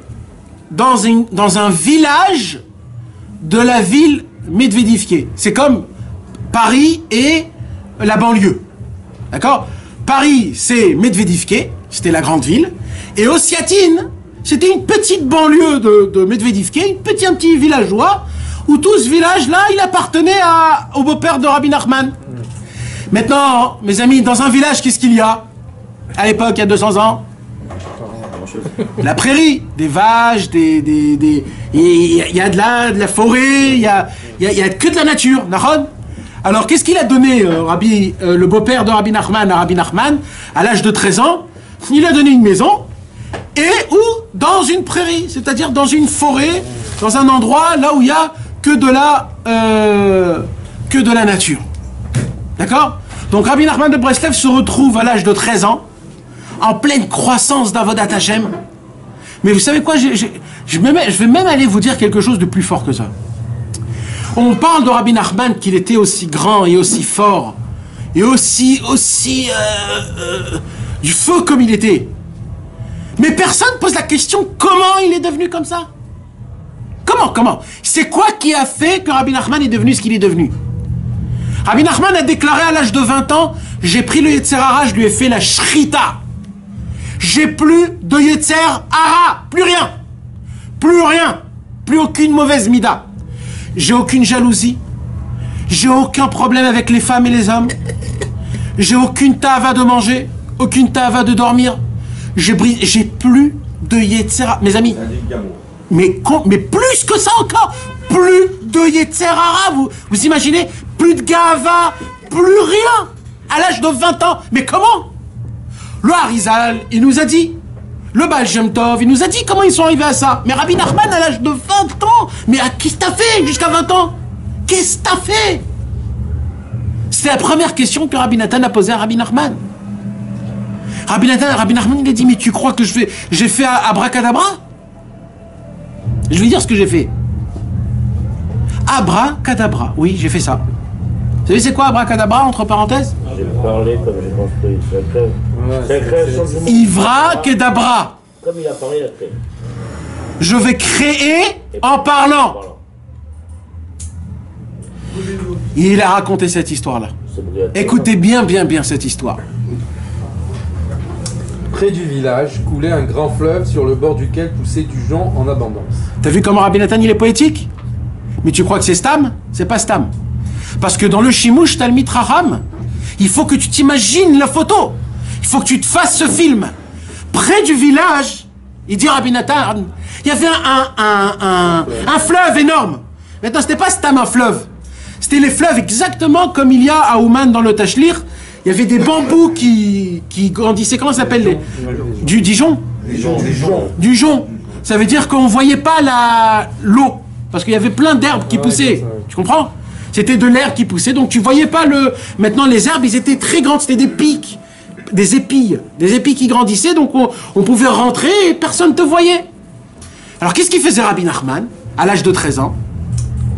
dans un village de la ville Medvedivke. C'est comme Paris et la banlieue. D'accord? Paris, c'est Medvedivke, c'était la grande ville. Et Ossiatine, c'était une petite banlieue de Medvedivke, un petit villageois, où tout ce village-là, il appartenait au beau-père de Rabbi Nachman. Maintenant, mes amis, dans un village, qu'est-ce qu'il y a? À l'époque, il y a 200 ans, la prairie, des vaches, il y a de la forêt, il y a que de la nature, Nahon. Alors, qu'est-ce qu'il a donné, le beau-père de Rabbi Nachman à Rabbi Nachman, à l'âge de 13 ans? Il a donné une maison, ou dans une prairie, c'est-à-dire dans une forêt, dans un endroit là où il n'y a que de la nature. D'accord? Donc, Rabbi Nachman de Breslev se retrouve à l'âge de 13 ans, en pleine croissance d'Avodat Hashem. Mais vous savez quoi, je vais même aller vous dire quelque chose de plus fort que ça. On parle de Rabbi Nachman qu'il était aussi grand et aussi fort, et aussi du feu comme il était. Mais personne pose la question, comment il est devenu comme ça? Comment? C'est quoi qui a fait que Rabbi Nachman est devenu ce qu'il est devenu? Rabbi Nachman a déclaré à l'âge de 20 ans, j'ai pris le Yetzer Hara, je lui ai fait la shrita. J'ai plus de Yetzer Hara, plus rien, plus aucune mauvaise mida. J'ai aucune jalousie, j'ai aucun problème avec les femmes et les hommes, j'ai aucune tava de manger, aucune tava de dormir, j'ai plus de Yetzer Hara. Mes amis, mais plus que ça encore, plus de Yetzer Hara, vous imaginez, plus de gava, plus rien, à l'âge de 20 ans, mais comment? Le Harizal, il nous a dit, le Baal Shem Tov, il nous a dit comment ils sont arrivés à ça. Mais Rabbi Nachman, à l'âge de 20 ans, mais qu'est-ce que t'as fait jusqu'à 20 ans? Qu'est-ce que t'as fait? C'est la première question que Rabbi Nathan a posée à Rabbi Nachman. Rabbi Nachman, il a dit, mais tu crois que j'ai fait abracadabra? Je vais dire ce que j'ai fait. Abracadabra, oui, j'ai fait ça. Vous savez c'est quoi abracadabra entre parenthèses? J'ai parlé comme j'ai construit. C'est la création du monde. Ivra kedabra. Comme il a parlé, il a créé. Je vais créer en parlant. Il a raconté cette histoire-là. Écoutez bien cette histoire. Près du village coulait un grand fleuve sur le bord duquel poussait du jonc en abondance. T'as vu comment Rabbi Nathan il est poétique? Mais tu crois que c'est Stam? C'est pas Stam. Parce que dans le Shimouch Talmid Raham, il faut que tu t'imagines la photo. Il faut que tu te fasses ce film. Près du village, il dit Rabbi Nathan, il y avait un fleuve énorme. Maintenant, c'était pas Stam un fleuve. C'était les fleuves exactement comme il y a à Ouman dans le Tachlir. Il y avait des bambous qui grandissaient. Comment ça s'appelle du Dijon. Du jonc. Ça veut dire qu'on voyait pas l'eau. Parce qu'il y avait plein d'herbes qui poussaient. Tu comprends? C'était de l'herbe qui poussait. Donc tu voyais pas le... Maintenant, les herbes, ils étaient très grandes. C'était des pics. Des épilles. Des épilles qui grandissaient. Donc on pouvait rentrer et personne ne te voyait. Alors qu'est-ce qu'il faisait Rabbi Nachman à l'âge de 13 ans?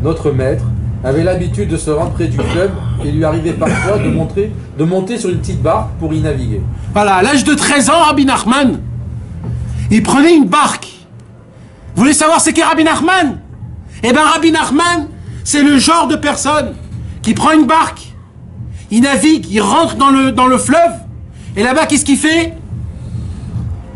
Notre maître avait l'habitude de se rendre près du fleuve et lui arrivait parfois de monter sur une petite barque pour y naviguer. Voilà, à l'âge de 13 ans, Rabbi Nachman, il prenait une barque. Vous voulez savoir c'est qui Rabbi Nachman? Eh bien, Rabbi Nachman, c'est le genre de personne qui prend une barque, il navigue, il rentre dans le fleuve, et là-bas, qu'est-ce qu'il fait?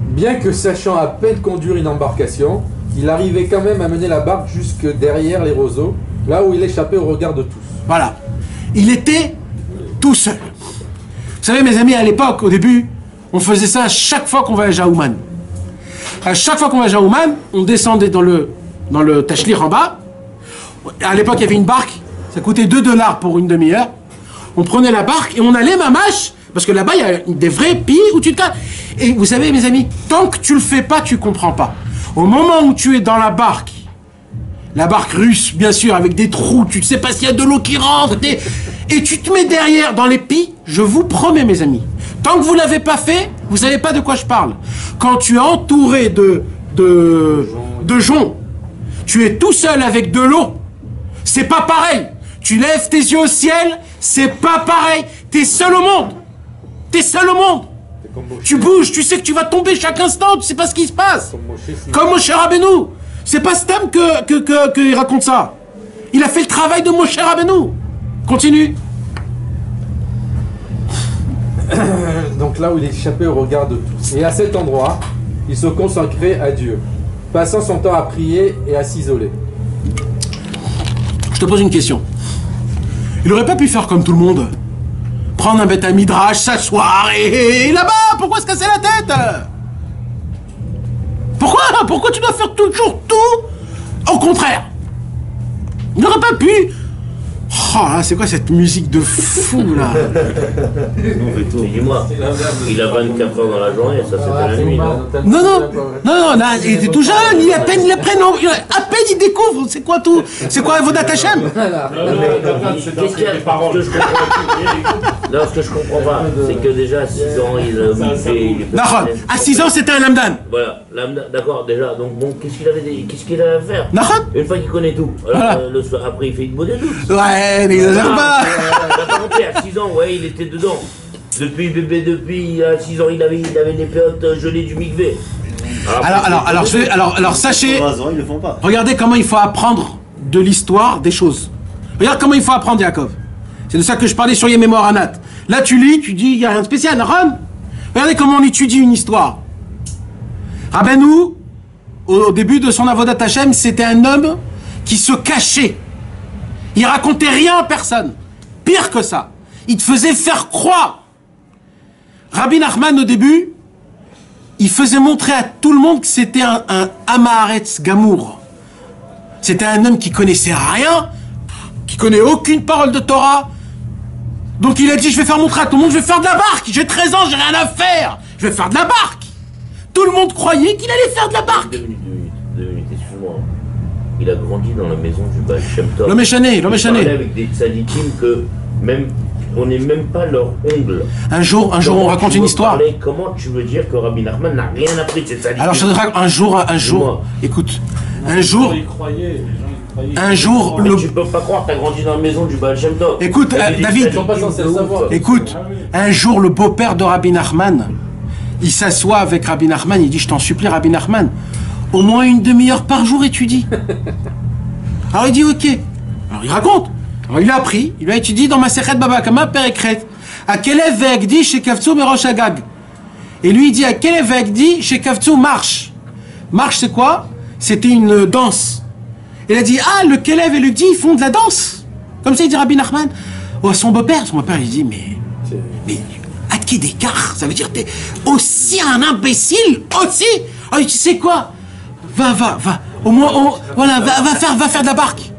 Bien que sachant à peine conduire une embarcation, il arrivait quand même à mener la barque jusque derrière les roseaux, là où il échappait au regard de tous. Voilà. Il était tout seul. Vous savez, mes amis, à l'époque, au début, on faisait ça à chaque fois qu'on voyageait à Ouman. À chaque fois qu'on voyageait à Ouman, on descendait dans le Tachlir en bas. À l'époque, il y avait une barque. Ça coûtait $2 pour une demi-heure. On prenait la barque et on allait mamache. Parce que là-bas, il y a des vrais pays où tu te casses. Et vous savez, mes amis, tant que tu le fais pas, tu comprends pas. Au moment où tu es dans la barque russe, bien sûr, avec des trous, tu ne sais pas s'il y a de l'eau qui rentre, et tu te mets derrière dans les pies, je vous promets, mes amis, tant que vous ne l'avez pas fait, vous ne savez pas de quoi je parle. Quand tu es entouré de joncs, tu es tout seul avec de l'eau, c'est pas pareil. Tu lèves tes yeux au ciel, c'est pas pareil. T'es seul au monde. T'es seul au monde. Tu bouges, tu sais que tu vas tomber chaque instant, tu sais pas ce qui se passe. Comme Moshe Rabbeinu. C'est pas Stam que il raconte ça. Il a fait le travail de Moshe Rabbeinu. Continue. Donc là où il échappait au regard de tous. Et à cet endroit, il se consacrait à Dieu, passant son temps à prier et à s'isoler. Je te pose une question. Il aurait pas pu faire comme tout le monde. Prendre un bête à midrash, s'asseoir et là-bas, pourquoi se casser la tête? Pourquoi tu dois faire toujours tout au contraire? Il n'aurait pas pu. Oh là, c'est quoi cette musique de fou là? Mais dis-moi, il a 24 heures dans la journée, ça c'était la nuit, non? Non, là, il était tout jeune, à peine il découvre, c'est quoi tout? C'est quoi Avodat Hashem? Qu'est-ce qu'il y a? Non, ce que je comprends pas, c'est que déjà à 6 ans, il a fait... À 6 ans, c'était un lamdan. Voilà, lamdan, d'accord, déjà, donc bon, qu'est-ce qu'il avait à faire? Nahon. Une fois qu'il connaît tout, alors le soir, après il fait une bonne doute. Ouais, n'exagère pas. À 6 ans, ouais, il était dedans. Depuis à 6 ans, il avait des périodes gelées du mikvé. Alors, sachez, ils le font pas. Regardez comment il faut apprendre de l'histoire des choses. Regarde comment il faut apprendre, Yaakov. C'est de ça que je parlais sur Yemémor Anat. Là, tu lis, tu dis, il n'y a rien de spécial. Regardez comment on étudie une histoire. Rabbeinu, au début de son Avodat Hashem, c'était un homme qui se cachait. Il racontait rien à personne. Pire que ça. Il te faisait faire croire. Rabbi Nachman, au début, il faisait montrer à tout le monde que c'était un Amaharetz Gamour. C'était un homme qui connaissait rien, qui connaît aucune parole de Torah. Donc il a dit, je vais faire montrer à tout le monde, je vais faire de la barque. J'ai 13 ans, j'ai rien à faire. Je vais faire de la barque. Tout le monde croyait qu'il allait faire de la barque. 2 minutes, excuse-moi. Il a grandi dans la maison du Baal Shem Tov. L'homme est chané. Il parlait avec des tzadikim que même... On n'est même pas leur ongle. Un jour, on raconte une histoire. Comment tu veux dire que Rabbi Nachman n'a rien appris de cette tzadikim? Alors je te raconte un jour, écoute, un jour... Ils croyaient, les gens un jour, Mais tu peux pas croire, t'as grandi dans la maison du Baal Shem Tov. écoute, David, écoute, un jour, le beau-père de Rabbi Nachman, il s'assoit avec Rabbi Nachman, il dit, je t'en supplie, Rabbi Nachman, au moins une demi-heure par jour étudie. Alors il dit, ok. Alors il raconte. Alors il a appris, il a étudié dans ma Sechet Baba Kama, Perekret. À quel évêque dit chez Kavtsou Merosh Agag. Et lui il dit, à quel évêque dit chez Kavtsou marche. Marche c'est quoi? C'était une danse. Il a dit, ah, le Kélev et le Gdi, ils font de la danse. Comme ça, il dit Rabbi Nachman. Oh, son beau-père, il dit, mais, à qui d'écart? Ça veut dire, t'es aussi un imbécile, aussi. Ah, tu sais quoi? Va. Au moins, voilà, va faire de la barque.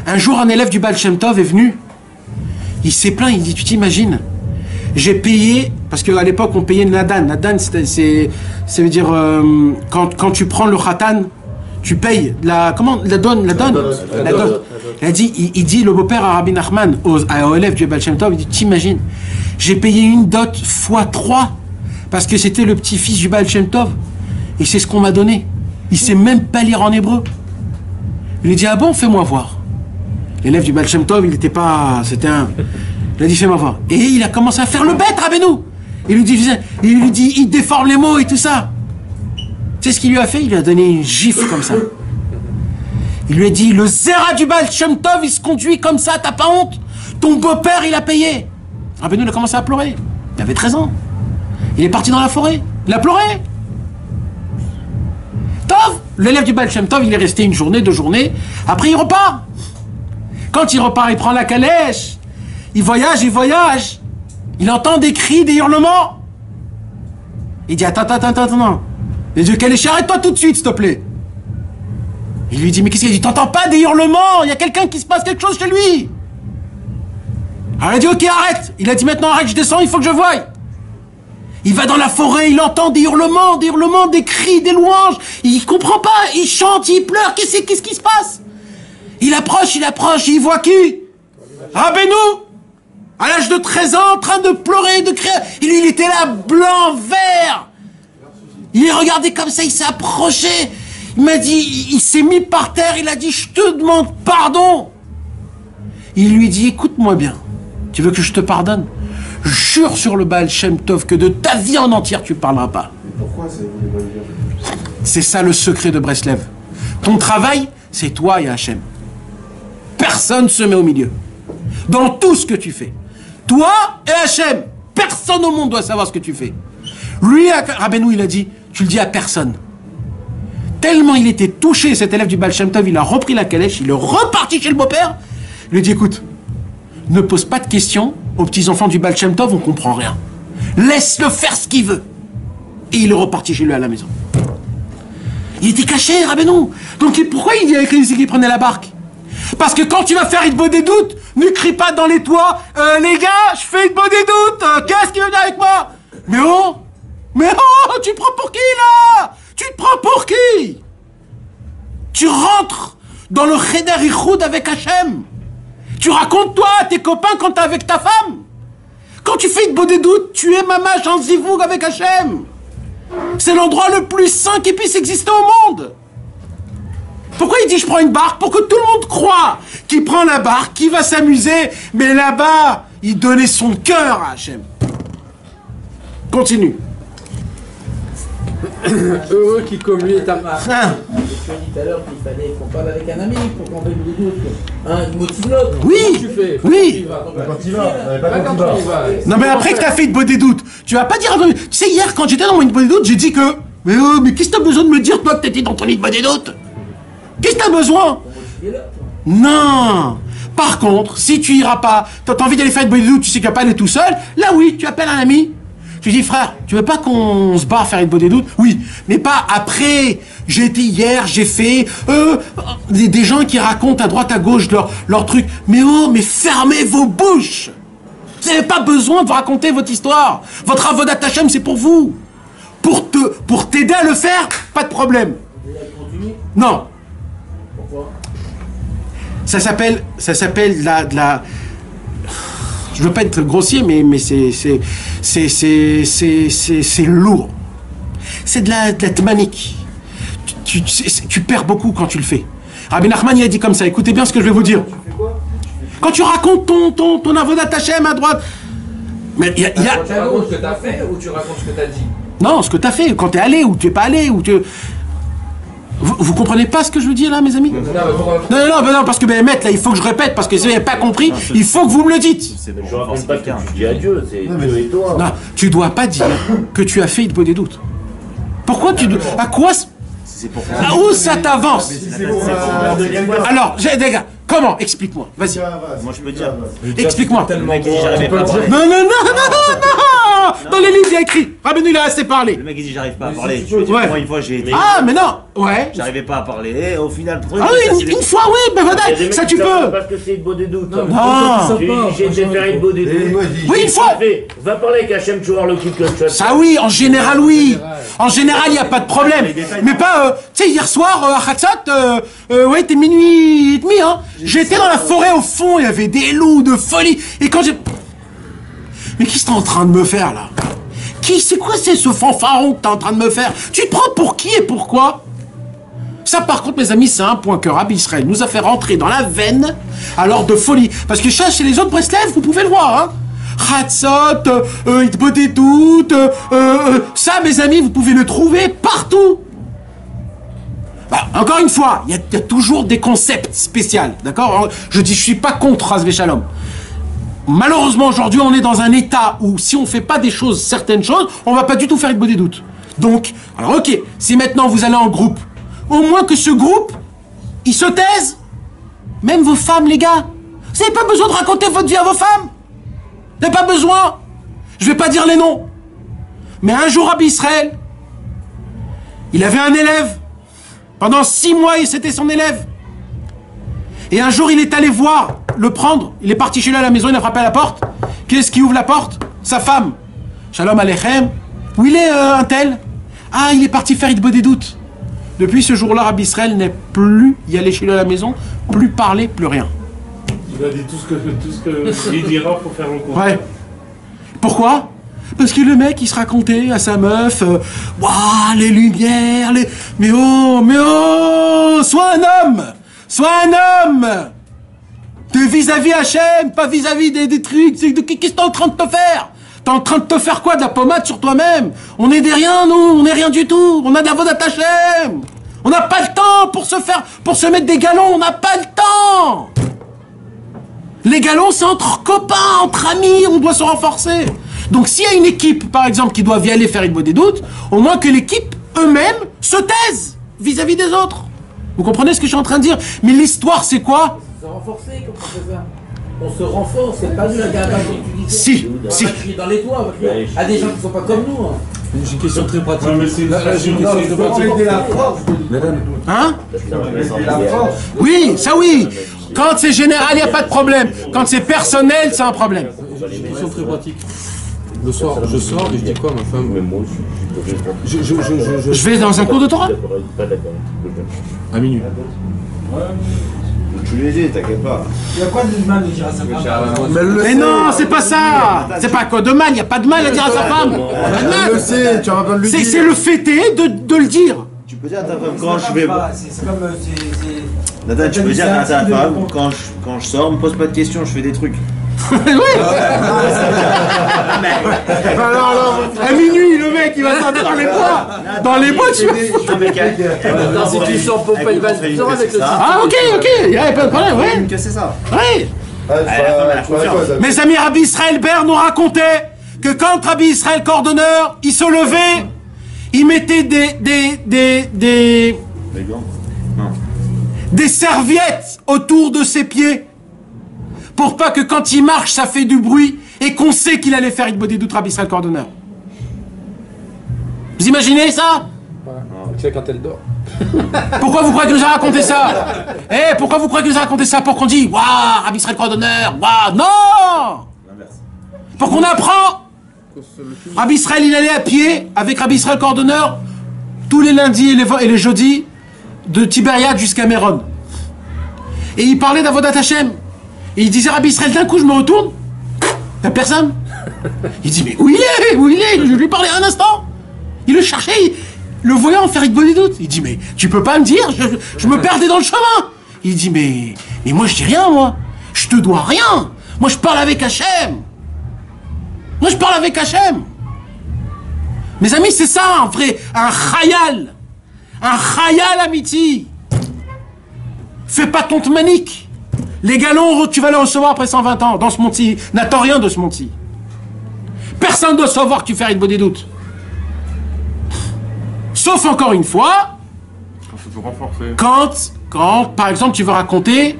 Un jour, un élève du Baal Shem Tov est venu. Il s'est plaint, il dit, tu t'imagines? J'ai payé, parce qu'à l'époque, on payait une Nadan. Nadan, ça veut dire, quand tu prends le Khatan, tu payes la donne. Il dit, le beau-père à Rabbi Nachman, au élève du Baal Shem Tov, il dit, t'imagines, j'ai payé une dot fois 3 parce que c'était le petit-fils du Baal Shem Tov. Et c'est ce qu'on m'a donné. Il sait même pas lire en hébreu. Il lui dit, ah bon, fais-moi voir. L'élève du Baal Shem Tov, il n'était pas... C'était un... Il a dit, fais-moi voir. Et il a commencé à faire le bête, Rabbeinu. Il lui dit, il déforme les mots et tout ça. Tu sais ce qu'il lui a fait? Il lui a donné une gifle comme ça. Il lui a dit, le Zera du Baal Shem Tov, il se conduit comme ça, t'as pas honte? Ton beau-père, il a payé. Rabbeinu, il a commencé à pleurer. Il avait 13 ans. Il est parti dans la forêt. Il a pleuré. Tov, l'élève du Baal Shem Tov, il est resté une journée, 2 journées. Après, il repart. Quand il repart, il prend la calèche. Il voyage. Il entend des cris, des hurlements. Il dit, attends. Les yeux calèche, arrête-toi tout de suite, s'il te plaît. Il lui dit, mais qu'est-ce qu'il dit? T'entends pas des hurlements? Il y a quelqu'un qui se passe quelque chose chez lui. Alors il a dit, ok, arrête. Il a dit, maintenant arrête, je descends, il faut que je voie. Il va dans la forêt, il entend des hurlements, des cris, des louanges. Il comprend pas, il chante, il pleure. Qu'est-ce qui se passe? Il approche, il voit qui? Rabbeinu, à l'âge de 13 ans, en train de pleurer, de crier. Il était là, blanc, vert. Il est regardé comme ça, il s'est approché. Il m'a dit, il s'est mis par terre, il a dit, je te demande pardon. Il lui dit, écoute-moi bien, tu veux que je te pardonne? Jure sur le Baal Shem Tov que de ta vie en entière, tu ne parleras pas. Pourquoi ça voulait pas dire? C'est ça le secret de Breslev. Ton travail, c'est toi et Hachem. Personne ne se met au milieu. Dans tout ce que tu fais. Toi et Hachem. Personne au monde doit savoir ce que tu fais. Lui, Rabbeinu, il a dit, tu le dis à personne. Tellement il était touché, cet élève du Baal Shem Tov, il a repris la calèche, il est reparti chez le beau-père. Il lui a dit, écoute, ne pose pas de questions aux petits-enfants du Baal Shem Tov, on comprend rien. Laisse-le faire ce qu'il veut. Et il est reparti chez lui à la maison. Il était caché, Rabbeinu. Donc pourquoi il dit avec lui qu'il prenait la barque? Parce que quand tu vas faire une bonne des doutes, ne crie pas dans les toits, les gars, je fais une bonne des doutes, qu'est-ce qui veut dire avec moi? Mais oh, tu te prends pour qui là? Tu te prends pour qui? Tu rentres dans le Cheder Ichoud avec Hachem. Tu racontes toi à tes copains quand t'es avec ta femme. Quand tu fais une bonne des doutes, tu es mamash en zivoug avec Hachem. C'est l'endroit le plus saint qui puisse exister au monde. Pourquoi il dit je prends une barque? Pour que tout le monde croit qu'il prend la barque, qu'il va s'amuser, mais là-bas, il donnait son cœur à Hachem. Continue. Heureux qui comme lui est un... Tu as dit tout à l'heure qu'il fallait qu'on parle avec un ami pour qu'on fasse des doutes. Un motive l'autre. Oui, tu fais? oui. Quand il va, pas quand il va. Non mais après que t'as fait une bonne des doutes, tu vas pas dire... Tu sais, hier, quand j'étais dans mon bonne des doutes, j'ai dit que... Mais qu'est-ce que t'as besoin de me dire, toi, que t'étais dans ton lit de bonne des doutes? Qu'est-ce que t'as besoin? Non. Par contre, si tu iras pas, t'as envie d'aller faire une bonne des doutes, tu sais qu'il va pas aller tout seul, là oui, tu appelles un ami. Tu dis, frère, tu veux pas qu'on se barre faire une bonne des doutes? Oui, mais pas après. J'ai été hier, j'ai fait des gens qui racontent à droite à gauche leur truc. Mais mais fermez vos bouches. Vous n'avez pas besoin de vous raconter votre histoire. Votre avodat Hashem, c'est pour vous. Pour t'aider à le faire, pas de problème. Non. Pourquoi? Ça s'appelle la... Je veux pas être grossier, mais c'est lourd. C'est de la tmanique. Tu perds beaucoup quand tu le fais. Rabbi Nachman, il a dit comme ça. Écoutez bien ce que je vais vous dire. Quand tu racontes ton avodat Hashem à droite. Mais il y a. Tu racontes ce que t'as fait ou tu racontes ce que t'as dit? Non, ce que t'as fait, quand t'es allé ou tu es pas allé, ou tu. Vous comprenez pas ce que je veux dire là, mes amis? Non, parce que Béhémet, là, il faut que je répète, parce que si vous n'avez pas compris, il faut que vous me le dites. Je raconte pas que tu dis à Dieu, c'est Dieu et toi. Non, tu dois pas dire que tu as fait Hitbo des doutes. Pourquoi tu. À quoi. À où ça t'avance? Alors, les gars, comment? Explique-moi, vas-y. Moi je peux dire. Explique-moi. Le mec il dit j'arrivais pas à parler. Non. Dans les livres, il y a écrit. Rabbeinu, il a assez parlé. Le mec il dit j'arrive pas à parler. Je peux dire, moi une fois j'ai été. Ah, mais non. Ouais. J'arrivais pas à parler. Et au final, Ah oui, une fois, oui, ben voilà, ça tu peux. Parce que c'est une beau des doutes. Non. J'ai été faire une beau des doutes. Oui, une fois. Va parler avec Hachem, tu vas voir le kick que tu as. Ça oui, en général, oui. En général, il n'y a pas de problème. Mais pas, tu sais, hier soir, à Hatzot, ouais, t'es minuit et demi, hein. J'étais dans la forêt au fond, il y avait des loups de folie. Et quand j'ai... Mais qu'est-ce que t'es en train de me faire, là? C'est quoi ce fanfaron que t'es en train de me faire? Tu te prends pour qui et pourquoi? Ça, par contre, mes amis, c'est un point que Rabbi Israël nous a fait rentrer dans la veine, alors de folie. Parce que chez les autres Breslev, vous pouvez le voir, hein. Hatzot, Hitbo des doutes, ça, mes amis, vous pouvez le trouver partout. Bah, encore une fois, il y a toujours des concepts spéciaux, d'accord? Je suis pas contre Hasvé Shalom. Malheureusement, aujourd'hui, on est dans un état où si on fait pas certaines choses, on va pas du tout faire Hitbo des doutes. Donc, alors ok, si maintenant vous allez en groupe, au moins que ce groupe, il se taise. Même vos femmes, les gars. Vous n'avez pas besoin de raconter votre vie à vos femmes. Vous n'avez pas besoin. Je vais pas dire les noms. Mais un jour, Rabbi Israël, il avait un élève. Pendant 6 mois, c'était son élève. Et un jour, il est allé le prendre. Il est parti chez lui à la maison, il a frappé à la porte. Qu'est-ce qui ouvre la porte? Sa femme. Shalom Aleichem. Où il est, un tel? Ah, il est parti faire Hitbo des doutes. Depuis ce jour-là, Rabbi Israël n'est plus y aller chez lui à la maison, plus parler, plus rien. Il a dit tout ce que il dira pour faire le contraire. Ouais. Pourquoi? Parce que le mec, il se racontait à sa meuf, waouh, les lumières, mais oh, sois un homme! Sois un homme! De vis-à-vis Hachem, pas vis-à-vis des trucs. Qu'est-ce que t'es en train de te faire? T'es en train de te faire quoi? De la pommade sur toi-même? On est des riens, nous, on est rien du tout. On a de la avodat Hachem. On n'a pas le temps pour se mettre des galons, on n'a pas le temps. Les galons, c'est entre copains, entre amis, on doit se renforcer. Donc s'il y a une équipe, par exemple, qui doit y aller faire Hitbo des doutes, au moins que l'équipe eux-mêmes se taisent vis-à-vis des autres. Vous comprenez ce que je suis en train de dire? Mais l'histoire, c'est quoi? Se renforcer, comment on fait ça? On se renforce, c'est pas nous la gamme que tu disais. Si. On va crier dans les toits, on va crier à des gens qui sont pas comme nous. Hein. J'ai une question très pratique. Hein? Oui, ça oui. Quand c'est général, il n'y a pas de problème. Quand c'est personnel, c'est un problème. J'ai une question très pratique. Le soir, je sors et je dis quoi à ma femme? Je vais dans un cours de Torah. À minuit. Tu lui ai dit, t'inquiète pas. Il y a quoi de mal de dire à sa femme? Mais non, c'est pas ça. C'est pas quoi de mal. Il n'y a pas de mal à dire à sa femme. Elle le sait, tu vas pas le dire. C'est le fêter de le dire. Tu peux dire à ta femme quand je vais. C'est comme. Nathan, tu peux dire à ta femme quand je sors, me pose pas de questions, je fais des trucs. Oui. Alors, à minuit, le mec, il va sortir dans les bois. Dans les bois, tu vas. Si tu sors pour pas, il va se sort avec le. Ah, ok, il n'y a pas de problème, ouais. Que c'est ça. Oui. Mes amis, Rabbi Israël Ber nous racontait que quand Rabbi Israël Coordonneur, il se levait, il mettait des serviettes autour de ses pieds pour pas que quand il marche, ça fait du bruit et qu'on sait qu'il allait faire Hitbo des doutes, Rabbi Israël Coordonneur. Vous imaginez ça? Tu sais quand elle dort. Pourquoi vous croyez qu'il nous a raconté ça? Pourquoi vous croyez qu'il nous a raconté ça? Pour qu'on dise, waouh, Rabbi Israël Coordonneur, waouh, non! Pour qu'on apprend. Rabbi Israël, il allait à pied avec Rabbi Israël Coordonneur tous les lundis et les jeudis de Tibériade jusqu'à Méron. Et il parlait d'Avodat Hashem. Et il disait, Rabbi Israël, d'un coup, je me retourne, il n'y a personne. Il dit, mais où il est? Je lui parlais un instant. Il le cherchait, le voyant faire Hitbo des doutes. Il dit, mais tu peux pas me dire, je me perdais dans le chemin. Il dit, mais moi je dis rien, moi. Je te dois rien. Moi je parle avec Hachem. Moi je parle avec Hachem. Mes amis, c'est ça, un vrai, un chayal. Un chayal amiti. Fais pas ton tmanik. Les galons, tu vas les recevoir après 120 ans. Dans ce monde-ci, n'attends rien de ce monde-ci. Personne ne doit savoir que tu fais une bonne doute. Sauf encore une fois, quand, par exemple, tu veux raconter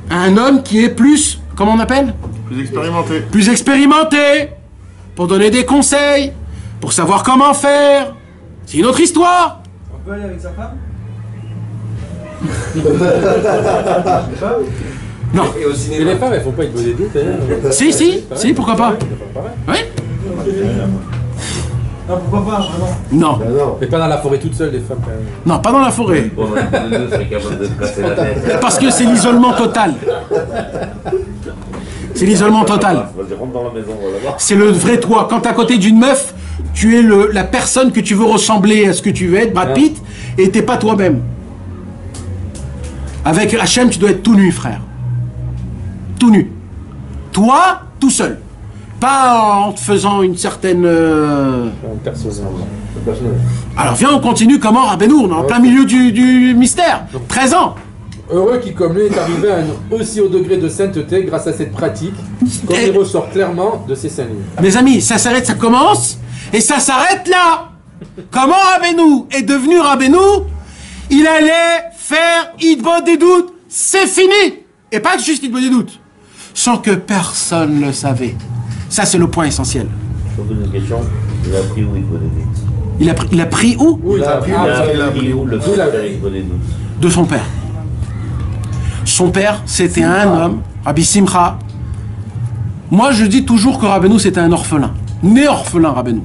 un homme qui est plus, comment on appelle? Plus expérimenté. Plus expérimenté, pour donner des conseils, pour savoir comment faire. C'est une autre histoire. On peut aller avec sa femme? Non. Et les femmes, elles font pas une bonne doute, hein. Si, pourquoi pas? Oui. Non, pourquoi pas, vraiment? Non. Mais pas dans la forêt toute seule, les femmes, quand même. Non, pas dans la forêt. Bon, les deux seraient capables de se casser la tête. Parce que c'est l'isolement total. C'est l'isolement total. Vas-y, rentre dans la maison, on va la voir. C'est le vrai toi. Quand t'es à côté d'une meuf, tu es la personne que tu veux ressembler à ce que tu veux être, Brad Pitt, et t'es pas toi-même. Avec Hachem, tu dois être tout nu, frère. Tout nu. Toi, tout seul. Pas en te faisant une certaine... Personnage. Alors viens, on continue comment Rabbeinu, on est en plein milieu du mystère. 13 ans. Heureux qui, comme lui, est arrivé à un aussi haut degré de sainteté grâce à cette pratique, comme il ressort clairement de ses saints livres. Mes amis, ça s'arrête, ça commence, et ça s'arrête là. Comment Rabbeinu est devenu Rabbeinu? Il allait faire Idbod des doutes, c'est fini. Et pas juste Idbod des doutes. Sans que personne ne le savait. Ça, c'est le point essentiel. Je vous pose une question. Il a pris où il faut des doutes? Il a pris où? Oui, Il a pris où le fait il faut des doutes? De son père. Son père, c'était un homme, Rabbi Simcha. Moi, je dis toujours que Rabbeinu, c'était un orphelin. Né orphelin, Rabbeinu.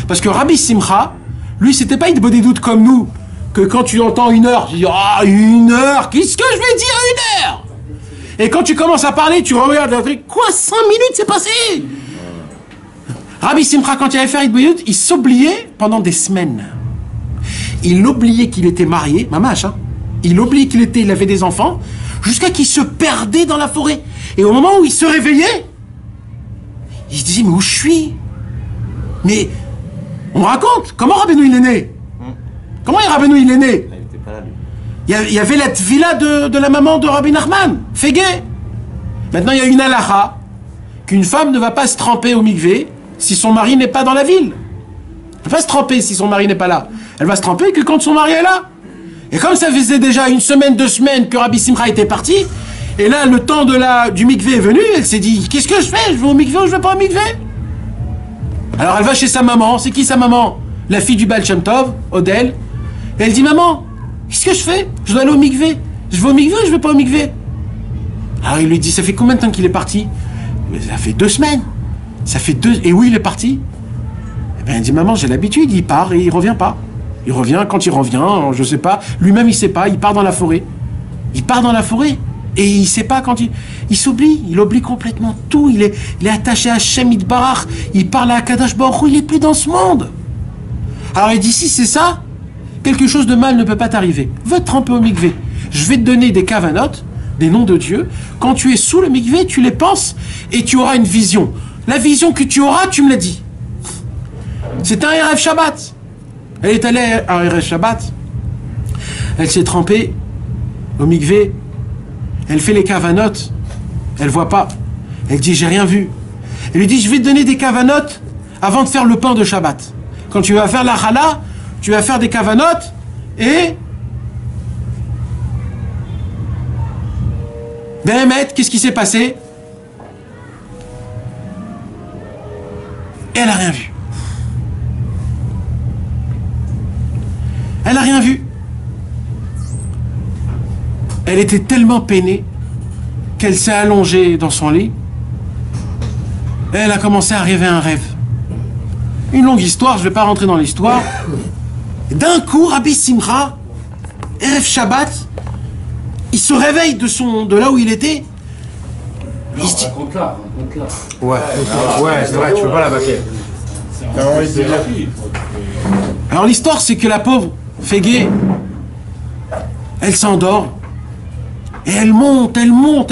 Parce que Rabbi Simcha, lui, c'était pas Idbod des doutes comme nous, que quand tu entends 1 heure, tu dis « Ah, 1 heure, qu'est-ce que je vais dire 1 heure ?» Et quand tu commences à parler, tu regardes un truc, quoi, 5 minutes, c'est passé? Rabbi Simcha, quand il allait faire Idbod des doutes, il s'oubliait pendant des semaines. Il oubliait qu'il était marié, mamache, hein. Il oubliait il avait des enfants, jusqu'à qu'il se perdait dans la forêt. Et au moment où il se réveillait, il se disait, mais où je suis? Mais, on me raconte, comment Rabbeinu il est né? Comment Rabbeinu il est né? Il était pas là, lui. Il y avait la tvila de la maman de Rabbi Nachman, Fégé. Maintenant, il y a une halakha, qu'une femme ne va pas se tremper au mikvé si son mari n'est pas dans la ville. Elle ne va pas se tremper si son mari n'est pas là. Elle va se tremper que quand son mari est là. Et comme ça faisait déjà 1 semaine, 2 semaines que Rabbi Simcha était parti, et là, le temps du mikvé est venu, elle s'est dit, qu'est-ce que je fais? Je vais au mikvé ou je vais pas au mikvé? Alors elle va chez sa maman. C'est qui sa maman? La fille du Baal Shem Tov, Odel. Et elle dit, maman, qu'est-ce que je fais? Je dois aller au mikvé. Je vais au mikvé ou je vais pas au mikvé? Alors il lui dit, ça fait combien de temps qu'il est parti? Mais ça fait 2 semaines. Ça fait 2... Et où il est parti? Eh bien, elle dit, maman, j'ai l'habitude, il part et il revient pas. Il revient, quand il revient, je sais pas, lui-même il sait pas, il part dans la forêt. Il part dans la forêt et il sait pas quand il s'oublie, il oublie complètement tout, il est attaché à Hashem Yitbarach, il parle à Akadosh Baruch Hu, il est plus dans ce monde. Alors il dit, si c'est ça, quelque chose de mal ne peut pas t'arriver. Va te tremper au mikvé. Je vais te donner des kavanot, des noms de Dieu. Quand tu es sous le mikvé, tu les penses et tu auras une vision. La vision que tu auras, tu me l'as dit. C'est un Erev Shabbat. Elle est allée à Erev Shabbat. Elle s'est trempée au mikvé. Elle fait les kavanot. Elle voit pas. Elle dit, j'ai rien vu. Elle lui dit, je vais te donner des kavanot avant de faire le pain de Shabbat. Quand tu vas faire la challah, tu vas faire des kavanot et... Béhémet, qu'est-ce qui s'est passé? Elle a rien vu. Elle a rien vu. Elle était tellement peinée qu'elle s'est allongée dans son lit et elle a commencé à rêver un rêve. Une longue histoire, je ne vais pas rentrer dans l'histoire. D'un coup, Rabbi Simcha, Erev Shabbat, il se réveille de là où il était. Non, raconte-la. Ouais, c'est vrai, tu peux pas la battre. C'est la fille. Alors l'histoire, c'est que la pauvre Fégé, elle s'endort. Et elle monte, elle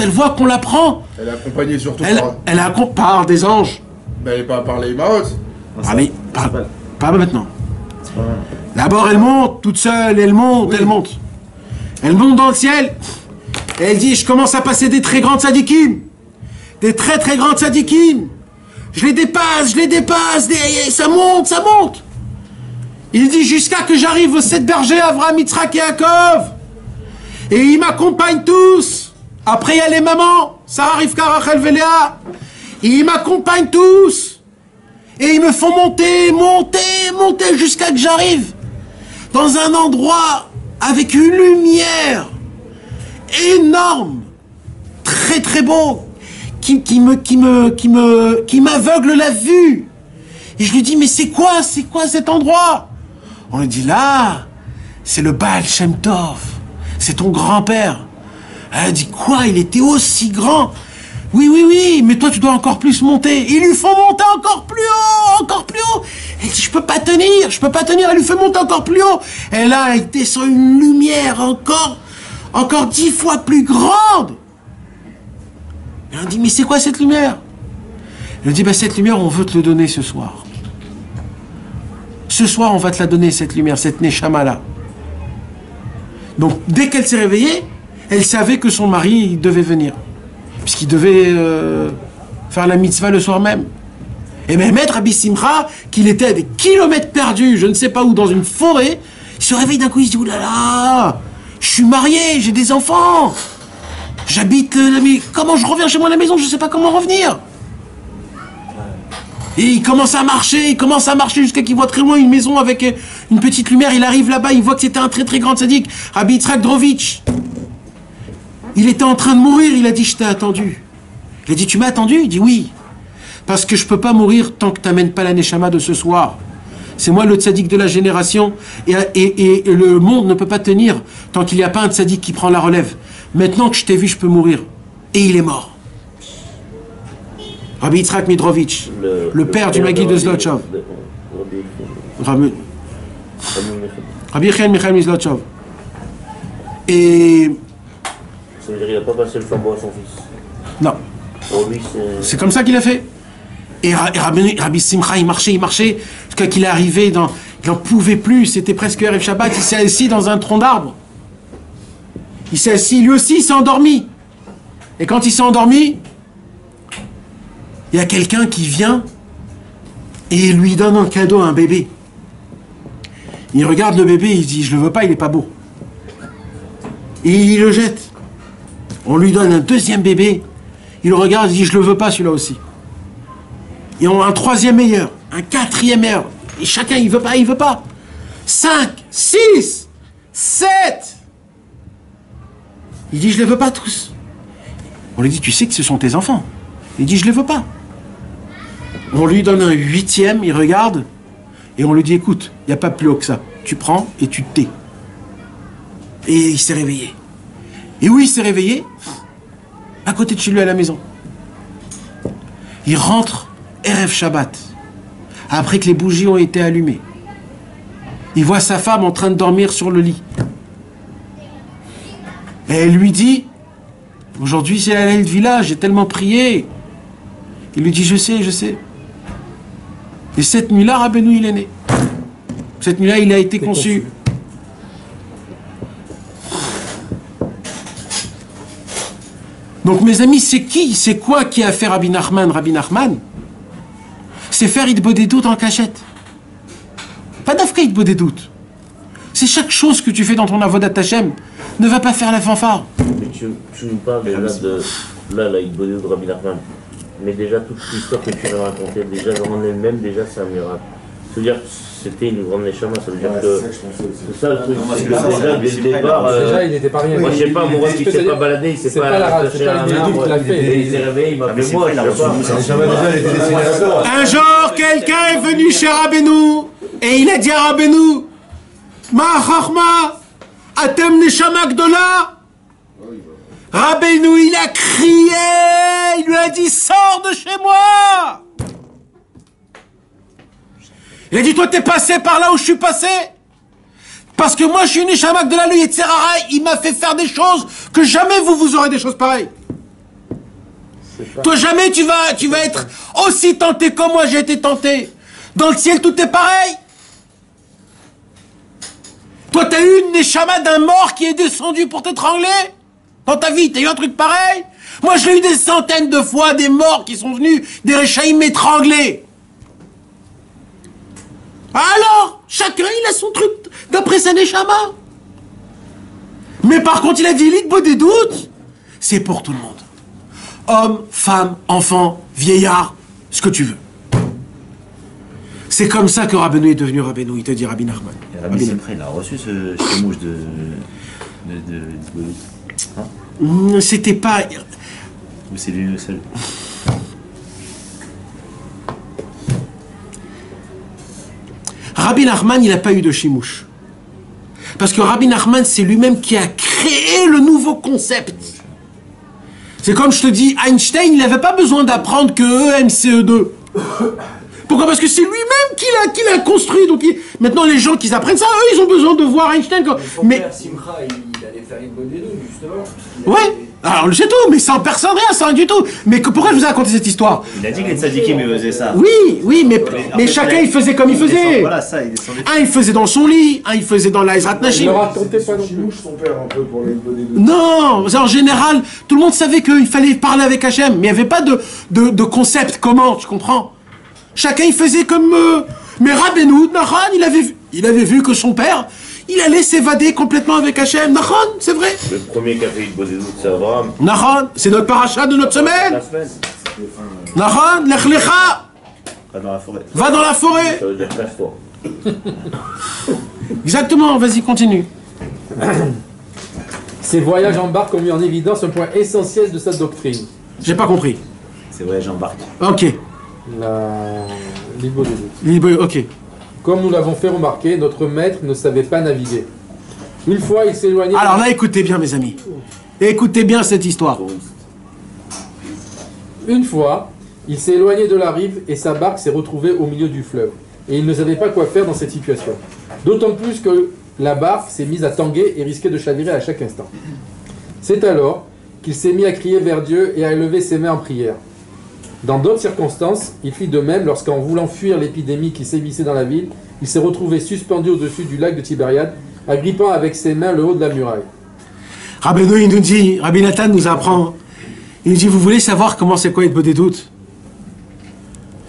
voit qu'on la prend. Elle est accompagnée surtout Elle est accompagnée par des anges. Mais elle n'est pas par les marottes. Ah mais, pas maintenant. D'abord, elle monte, toute seule, elle monte. Elle monte dans le ciel. Et elle dit, je commence à passer des très grandes sadikim. Des très très grandes sadikim. Je les dépasse, ça monte. Il dit, jusqu'à que j'arrive aux 7 bergers, Avraham, Yitzhak et Yaakov. Et ils m'accompagnent tous. Après, il y a les mamans, Sarah, Rivka, Rachel, Léa. Ils m'accompagnent tous. Et ils me font monter, jusqu'à que j'arrive dans un endroit avec une lumière énorme, très très beau, qui m'aveugle la vue. Et je lui dis, mais c'est quoi cet endroit? On lui dit, là, c'est le Baal Shem Tov. C'est ton grand-père. Elle dit, quoi? Il était aussi grand? Oui, mais toi tu dois encore plus monter. Ils lui font monter encore plus haut. Elle dit, je peux pas tenir. Elle lui fait monter encore plus haut. Et là, elle descend une lumière encore 10 fois plus grande. Et on dit, mais c'est quoi cette lumière? Elle dit, cette lumière, on veut te le donner ce soir. Ce soir, on va te la donner, cette lumière, cette Neshama-là. Donc, dès qu'elle s'est réveillée, elle savait que son mari devait venir. Puisqu'il devait faire la mitzvah le soir même. Et même Rabbi Simcha, qu'il était à des kilomètres perdus, je ne sais pas où, dans une forêt, il se réveille d'un coup, il se dit, oulala, je suis marié, j'ai des enfants, j'habite, mais comment je reviens chez moi à la maison, je ne sais pas comment revenir. Et il commence à marcher jusqu'à qu'il voit très loin une maison avec une petite lumière. Il arrive là-bas, il voit que c'était un très très grand tzaddik, Rabbi Yitzhak Drovitch. Il était en train de mourir, il a dit, je t'ai attendu. Il a dit, tu m'as attendu? Il dit, oui. Parce que je peux pas mourir tant que tu n'amènes pas la Neshama de ce soir. C'est moi le tzaddik de la génération. Et le monde ne peut pas tenir tant qu'il n'y a pas un tzaddik qui prend la relève. Maintenant que je t'ai vu, je peux mourir. Et il est mort. Rabbi Yitzhak Midrovitch, le père du Maguid de Zlotchov. Rabbi Yechiel Michael Mizlotchov. Et... Ça veut dire qu'il n'a pas passé le flambeau à son fils. Non. Pour lui, c'est comme ça qu'il a fait. Et Rabbi Simcha, il marchait, jusqu'à qu'il est arrivé il n'en pouvait plus, c'était presque Erev Shabbat, il s'est assis dans un tronc d'arbre. Il s'est assis, lui aussi, il s'est endormi. Et quand il s'est endormi, il y a quelqu'un qui vient et lui donne un cadeau, un bébé. Il regarde le bébé, il dit, je le veux pas, il est pas beau. Et il le jette. On lui donne un deuxième bébé, il le regarde, il dit, je le veux pas celui-là aussi. Et on a un troisième meilleur, un quatrième meilleur. Et chacun, il veut pas. 5, 6, 7. Il dit, je les veux pas tous. On lui dit, tu sais que ce sont tes enfants. Il dit, je les veux pas. On lui donne un 8e, il regarde, et on lui dit, écoute, il n'y a pas plus haut que ça. Tu prends et tu te tais. Et il s'est réveillé. Et où il s'est réveillé? À côté de chez lui à la maison. Il rentre Erev Shabbat, après que les bougies ont été allumées. Il voit sa femme en train de dormir sur le lit. Et elle lui dit, aujourd'hui c'est la Leil de village, j'ai tellement prié. Il lui dit, je sais. Et cette nuit-là, Rabbeinu, il est né. Cette nuit-là, il a été conçu. Donc mes amis, c'est quoi qui a fait Rabbi Nachman? Rabbi Nachman, c'est faire Hitbodedut en cachette. Pas d'Afka Hitbodedut. C'est chaque chose que tu fais dans ton Avodat Hashem. Ne va pas faire la fanfare. Mais tu nous parles déjà de la Hitbodedut de Rabbi Nachman. Mais déjà, toute l'histoire que tu viens de raconter, déjà dans elle-même, déjà c'est un miracle. C'est-à-dire que c'était une grande Neshama, ça veut dire que c'est ça le truc. C'est que déjà, dès le départ, déjà il n'était pas rien. Moi je sais pas, mon rêve il s'est pas baladé, il s'est pas attaché à un arbre, il s'est réveillé, il m'a appelé moi, je sais pas. Un jour, quelqu'un est venu chez Rabbeinu et il a dit à Rabbeinu, Ma chachma, atem Neshama Gdola. Rabbeinu, il a crié, il lui a dit, sors de chez moi. Il a dit, toi t'es passé par là où je suis passé. Parce que moi, je suis une échamak de la nuit, etc. Il m'a fait faire des choses que jamais vous aurez des choses pareilles. Toi, jamais tu vas être aussi tenté comme moi j'ai été tenté. Dans le ciel, tout est pareil. Toi, t'as eu une neshama d'un mort qui est descendu pour t'étrangler. Dans ta vie, t'as eu un truc pareil. Moi, j'ai eu des centaines de fois des morts qui sont venus, des réchaïm m'étrangler. Alors, chacun, il a son truc d'après sa neshama. Mais par contre, il a dit, l'itbo des doutes, c'est pour tout le monde. Homme, femme, enfant, vieillard, ce que tu veux. C'est comme ça que Rabbeinu est devenu Rabbeinu, il te dit Rabbi Nachman. Rabbi Simcha, il a reçu ce chemouche de hein? C'était pas... Ou c'est lui le seul? Rabbi Nachman, il n'a pas eu de chimouche. Parce que Rabbi Nachman, c'est lui-même qui a créé le nouveau concept. C'est comme je te dis, Einstein, il n'avait pas besoin d'apprendre que E, M, C, E2. Pourquoi? Parce que c'est lui-même qui l'a construit. Donc maintenant, les gens qui apprennent ça, eux, ils ont besoin de voir Einstein. Mais Simcha, il allait faire une bonne dédouille, justement. Ouais, alors je sais tout, mais sans personne, rien, sans rien du tout. Mais pourquoi je vous ai raconté cette histoire? Il a dit que les tzadikim, il faisait ça. Oui, mais chacun, il faisait comme il faisait. Voilà, ça, il descendait. Un, il faisait dans son lit, un, il faisait dans la Ezrat Nashim. Il ne racontait pas non plus. Son père un peu pour les bonnes Non, en général, tout le monde savait qu'il fallait parler avec Hachem, mais il n'y avait pas de concept, comment, tu comprends? Chacun, il faisait comme... Mais Rabbeinu, Nachan, il avait vu que son père, il allait s'évader complètement avec Hachem. Nachan, c'est vrai. Le premier qui a fait une doute, c'est Abraham. Nachan, c'est notre paracha de notre semaine. La semaine. Nachan, Lech Lecha. Va dans la forêt. Va dans la forêt. Ça veut dire casse-toi. Exactement, vas-y, continue. Ces voyages en barque ont mis en évidence un point essentiel de sa doctrine. J'ai pas compris. C'est vrai, j'embarque. Ok. L'Ibo des doutes. Ok. Comme nous l'avons fait remarquer, notre maître ne savait pas naviguer. Une fois, il s'éloignait... Alors là, écoutez bien, mes amis. Écoutez bien cette histoire. Une fois, il s'est éloigné de la rive et sa barque s'est retrouvée au milieu du fleuve. Et il ne savait pas quoi faire dans cette situation. D'autant plus que la barque s'est mise à tanguer et risquait de chavirer à chaque instant. C'est alors qu'il s'est mis à crier vers Dieu et à élever ses mains en prière. Dans d'autres circonstances, il fit de même lorsqu'en voulant fuir l'épidémie qui sévissait dans la ville, il s'est retrouvé suspendu au-dessus du lac de Tibériade, agrippant avec ses mains le haut de la muraille. Rabbeinu, il nous dit, Rabbi Nathan nous apprend, il nous dit, vous voulez savoir comment c'est quoi Itbo des doutes?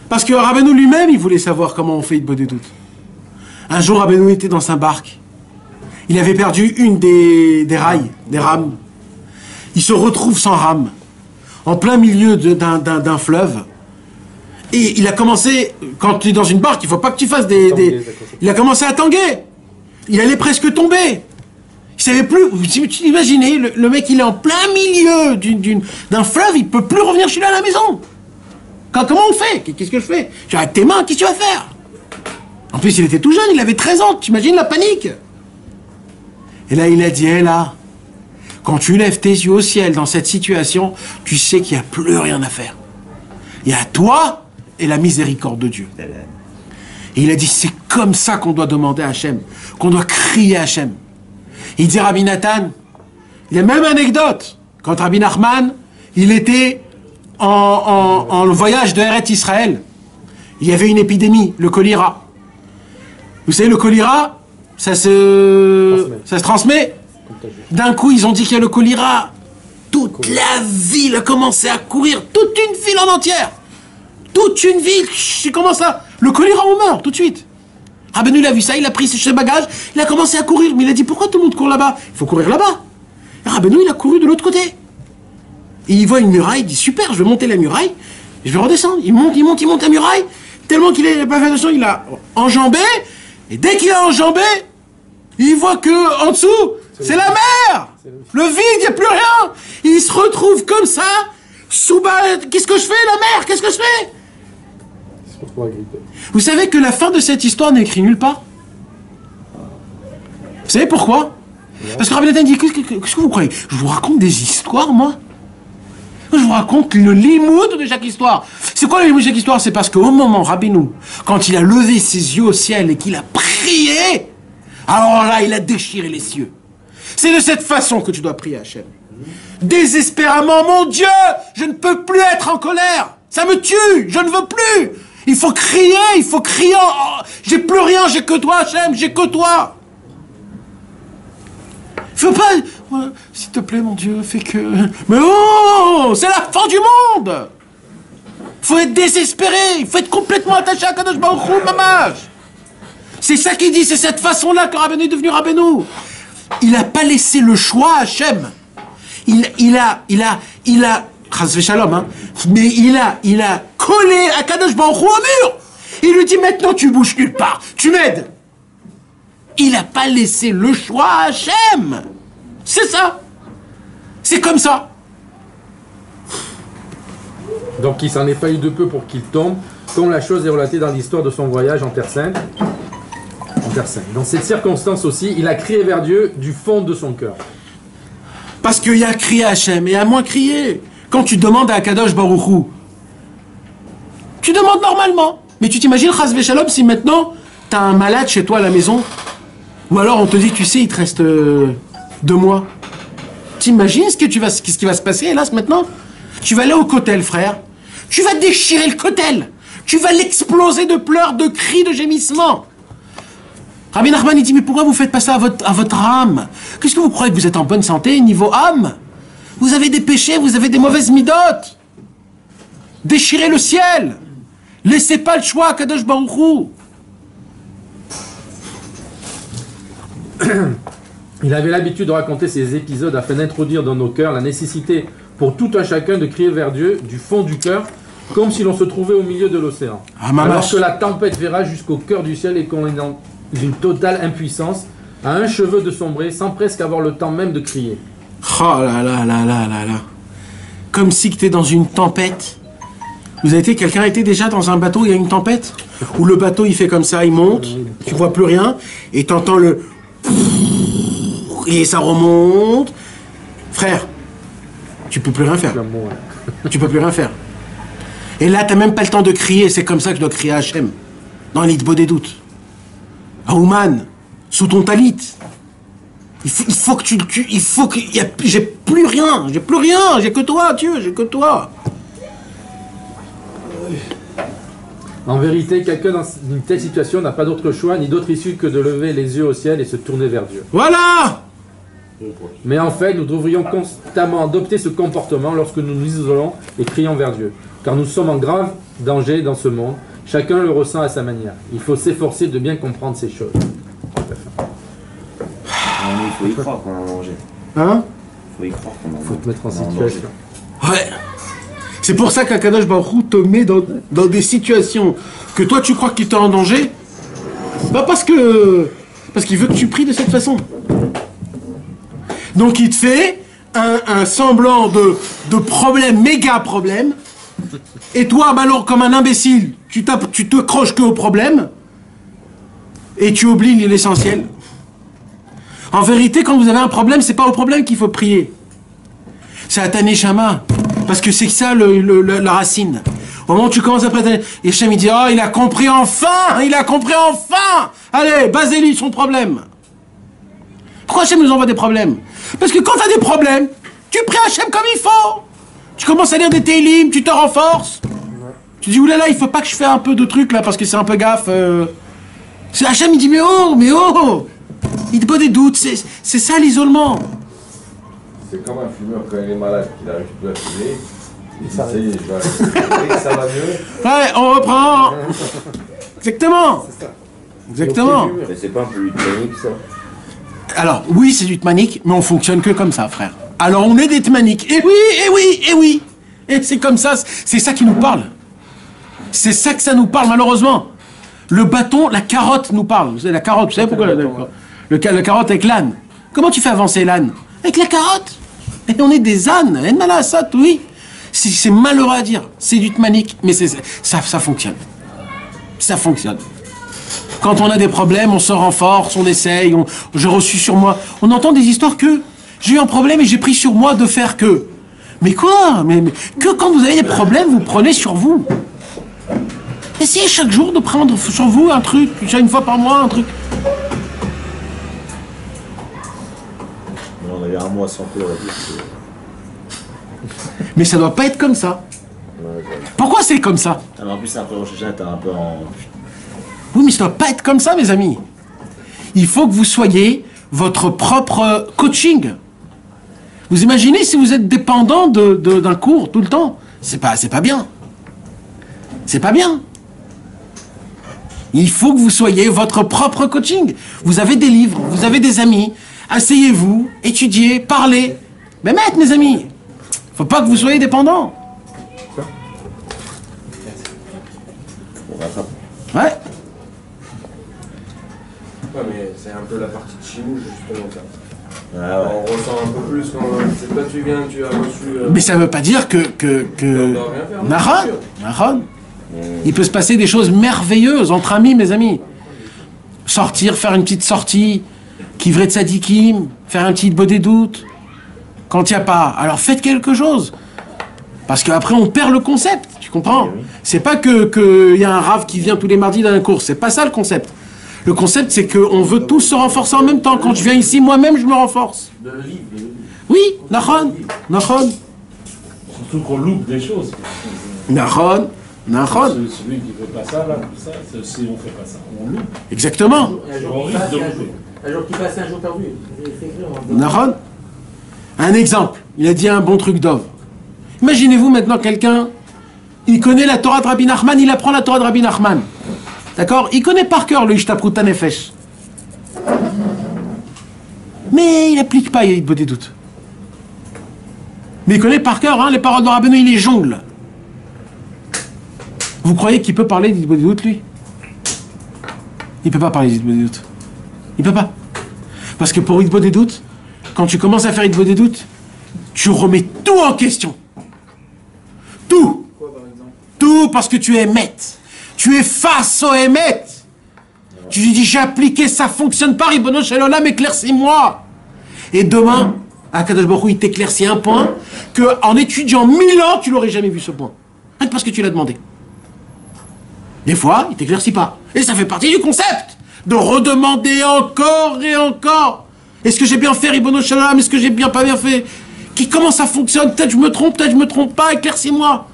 Parce que Rabbeinu lui-même, il voulait savoir comment on fait Itbo des doutes. Un jour, Rabbeinu était dans sa barque. Il avait perdu une des rails, des rames. Il se retrouve sans rame, en plein milieu d'un fleuve. Et il a commencé, quand tu es dans une barque, il ne faut pas que tu fasses il a commencé à tanguer. Il allait presque tomber. Il savait plus, vous imaginez, le mec, il est en plein milieu d'un fleuve, il ne peut plus revenir chez lui à la maison. Comment on fait? Qu'est-ce que je fais? Tu as avec tes mains, qu'est-ce que tu vas faire? En plus, il était tout jeune, il avait 13 ans, tu imagines la panique? Et là, il a dit, hé là, quand tu lèves tes yeux au ciel dans cette situation, tu sais qu'il n'y a plus rien à faire. Il y a toi et la miséricorde de Dieu. Et il a dit, c'est comme ça qu'on doit demander à Hachem, qu'on doit crier à Hachem. Il dit Rabbi Nathan, il y a même une anecdote, quand Rabbi Nachman, il était en voyage de Eretz Israël, il y avait une épidémie, le choléra. Vous savez, le choléra, ça se transmet. D'un coup, ils ont dit qu'il y a le choléra. Toute la ville a commencé à courir, toute une ville en entière. Toute une ville, comment ça? Le choléra, on meurt tout de suite. Rabbeinu, il a vu ça, il a pris ses bagages, il a commencé à courir. Mais il a dit, pourquoi tout le monde court là-bas? Il faut courir là-bas. Rabbeinu, il a couru de l'autre côté. Et il voit une muraille, il dit, super, je vais monter la muraille, je vais redescendre. Il monte la muraille, tellement qu'il n'a pas fait attention, il a enjambé, et dès qu'il a enjambé, il voit que en dessous, c'est la mer. Le vide, il n'y a plus rien. Il se retrouve comme ça, sous bas. Qu'est-ce que je fais, la mer? Qu'est-ce que je fais? Vous savez que la fin de cette histoire n'est écrite nulle part. Vous savez pourquoi? Parce que Rabbi Nathan dit, qu'est-ce que vous croyez? Je vous raconte des histoires, moi? Je vous raconte le limoud de chaque histoire. C'est quoi le limoud de chaque histoire? C'est parce qu'au moment, Rabbeinu, quand il a levé ses yeux au ciel et qu'il a prié, Alors là, il a déchiré les cieux. C'est de cette façon que tu dois prier Hachem. Désespérément, mon Dieu, je ne peux plus être en colère. Ça me tue, je ne veux plus. Il faut crier. Oh, j'ai plus rien, j'ai que toi, Hachem, j'ai que toi. Faut pas... Ouais, s'il te plaît, mon Dieu, fais que... Mais oh, c'est la fin du monde. Faut être désespéré, il faut être complètement attaché à Kadosh Baruch Hu, mamash. C'est ça qu'il dit, c'est cette façon-là que Rabbeinu est devenu Rabbeinu. Il n'a pas laissé le choix à Hachem. Il a, chas v'shalom, hein, mais il a collé à Kadosh Baruch Hu au mur. Il lui dit maintenant tu bouges nulle part, tu m'aides. Il n'a pas laissé le choix à Hachem. C'est ça. C'est comme ça. Donc il s'en est pas eu de peu pour qu'il tombe, comme la chose est relatée dans l'histoire de son voyage en Terre Sainte. Dans cette circonstance aussi, il a crié vers Dieu du fond de son cœur. Parce qu'il y a crié à Hachem et à moins crier. Quand tu demandes à Kadosh Baruch Hu, tu demandes normalement. Mais tu t'imagines, chas v'shalom, si maintenant tu as un malade chez toi à la maison, ou alors on te dit, tu sais, il te reste 2 mois. T'imagines ce qui va se passer, hélas, maintenant? Tu vas aller au kotel, frère. Tu vas déchirer le kotel. Tu vas l'exploser de pleurs, de cris, de gémissements. Rabbi Nachman, il dit, mais pourquoi vous faites pas ça à votre âme? Qu'est-ce que vous croyez que vous êtes en bonne santé, niveau âme? Vous avez des péchés, vous avez des mauvaises midotes. Déchirez le ciel. Laissez pas le choix à Kadosh Baruch Hu. Il avait l'habitude de raconter ces épisodes afin d'introduire dans nos cœurs la nécessité pour tout un chacun de crier vers Dieu du fond du cœur, comme si l'on se trouvait au milieu de l'océan. Alors que la tempête verra jusqu'au cœur du ciel et qu'on est dans d'une totale impuissance, à un cheveu de sombrer, sans presque avoir le temps même de crier. Oh là là là là là là. Comme si tu es dans une tempête. Quelqu'un a été déjà dans un bateau, il y a une tempête, où le bateau il fait comme ça, il monte, tu vois plus rien, et t'entends le... Et ça remonte. Frère, tu peux plus rien faire. Tu peux plus rien faire. Et là, t'as même pas le temps de crier, c'est comme ça que je dois crier à Hachem. Dans l'Itbo des doutes. À Ouman, sous ton talit. Il faut que j'ai plus rien, j'ai que toi, Dieu, j'ai que toi. En vérité, quelqu'un dans une telle situation n'a pas d'autre choix ni d'autre issue que de lever les yeux au ciel et se tourner vers Dieu. Voilà! Mais en fait, nous devrions constamment adopter ce comportement lorsque nous nous isolons et crions vers Dieu. Car nous sommes en grave danger dans ce monde. Chacun le ressent à sa manière. Il faut s'efforcer de bien comprendre ces choses. Il faut y croire qu'on a mangé. Hein? Il faut y croire qu'on a mangé. Il faut te mettre en situation. Ouais. C'est pour ça qu'Akadosh Baruch Hu te met dans des situations que toi tu crois qu'il t'est en danger. Bah parce qu'il veut que tu pries de cette façon. Donc il te fait un semblant de problème, méga problème. Et toi, alors comme un imbécile, tu te croches que au problème. Et tu oublies l'essentiel. En vérité, quand vous avez un problème, c'est pas au problème qu'il faut prier. C'est à ta neshama. Parce que c'est ça la racine. Au moment où tu commences à prier, et Hachem il dit, oh, il a compris enfin. Allez, basez-lui son problème. Pourquoi Hachem nous envoie des problèmes? Parce que quand tu as des problèmes, tu pries Hachem comme il faut. Tu commences à lire des télim, tu te renforces. Tu dis, oulala, il faut pas que je fasse un peu de trucs là, parce que c'est un peu gaffe. Hachem il dit, mais oh. Il te pose des doutes, c'est ça l'isolement. C'est comme un fumeur quand il est malade, qu'il n'arrive plus à fumer. Il dit, ça y est, je vais arrêter. Ça va mieux. Ouais, on reprend. Exactement. Exactement. Mais c'est pas un peu hypnotique ça? Alors, oui, c'est du tmanique, mais on fonctionne que comme ça, frère. Alors, on est des tmaniques. Et oui. Et c'est comme ça, c'est ça qui nous parle. C'est ça que ça nous parle, malheureusement. Le bâton, la carotte nous parle. Vous savez, la carotte, vous savez pourquoi la carotte avec l'âne. Comment tu fais avancer l'âne? Avec la carotte. Et on est des ânes. En malassat, oui. C'est malheureux à dire. C'est du tmanique, mais ça fonctionne. Ça fonctionne. Quand on a des problèmes, on se renforce, on essaye, j'ai reçu sur moi. On entend des histoires que j'ai eu un problème et j'ai pris sur moi de faire que. Mais quoi? Mais que quand vous avez des problèmes, vous prenez sur vous. Essayez chaque jour de prendre sur vous un truc, une fois par mois, un truc. un mois sans pleurer. Mais ça doit pas être comme ça. Pourquoi c'est comme ça? Ah, mais en plus, après Rosh Hashanah, t'es un peu en... Oui, mais ça doit pas être comme ça, mes amis. Il faut que vous soyez votre propre coaching. Vous imaginez si vous êtes dépendant d'un cours tout le temps? C'est pas bien. C'est pas bien. Il faut que vous soyez votre propre coaching. Vous avez des livres, vous avez des amis. Asseyez-vous, étudiez, parlez. Mais maître, mes amis, faut pas que vous soyez dépendants. Ouais. Ouais, mais c'est un peu la partie de chimouche, justement, ça. Ah ouais. On ressent un peu plus quand c'est toi tu viens, tu as reçu... Mais ça veut pas dire que... Nahon. Il peut se passer des choses merveilleuses entre amis, mes amis. Sortir, faire une petite sortie, kivrer de sadikim, faire un petit body doute. Quand il n'y a pas, alors faites quelque chose. Parce qu'après on perd le concept, tu comprends? C'est pas que y a un rave qui vient tous les mardis dans un cours, c'est pas ça le concept. Le concept c'est qu'on veut tous se renforcer en même temps. Quand je viens ici, moi-même je me renforce. Oui, Nahon. Surtout qu'on loupe des choses. Nahon. Celui qui fait pas ça, là, ça, si on fait pas ça, on loupe. Exactement. Un jour qui passe, un jour perdu. Nahon. Un exemple, il a dit un bon truc d'Ov. Imaginez-vous maintenant quelqu'un, il connaît la Torah de Rabbi Nachman, il apprend la Torah de Rabbi Nachman. D'accord? Il connaît par cœur le Ishtapruta Nefesh. Mais il n'applique pas, il y a des doutes. Mais il connaît par cœur les paroles de Rabbeinu, il les jongle. Vous croyez qu'il peut parler d'Idbodedut, lui? Il peut pas parler d'Idbodedut. Il peut pas. Parce que pour Idbodedut, quand tu commences à faire Idbodedut, tu remets tout en question. Tout. Quoi, par exemple? Tout parce que tu es Emet. Tu es face au Emet. Tu lui dis, j'ai appliqué, ça fonctionne pas, Ribono Shel Olam, éclaircis-moi. Et demain, Akadosh Baruch Hu, il t'éclaircit un point que en étudiant 1000 ans, tu l'aurais jamais vu ce point. Rien que parce que tu l'as demandé. Des fois, il t'éclaircit pas. Et ça fait partie du concept de redemander encore et encore. Est-ce que j'ai bien fait, Ribono Shel Olam? Est-ce que j'ai pas bien fait? Comment ça fonctionne? Peut-être je me trompe pas, éclaircis-moi.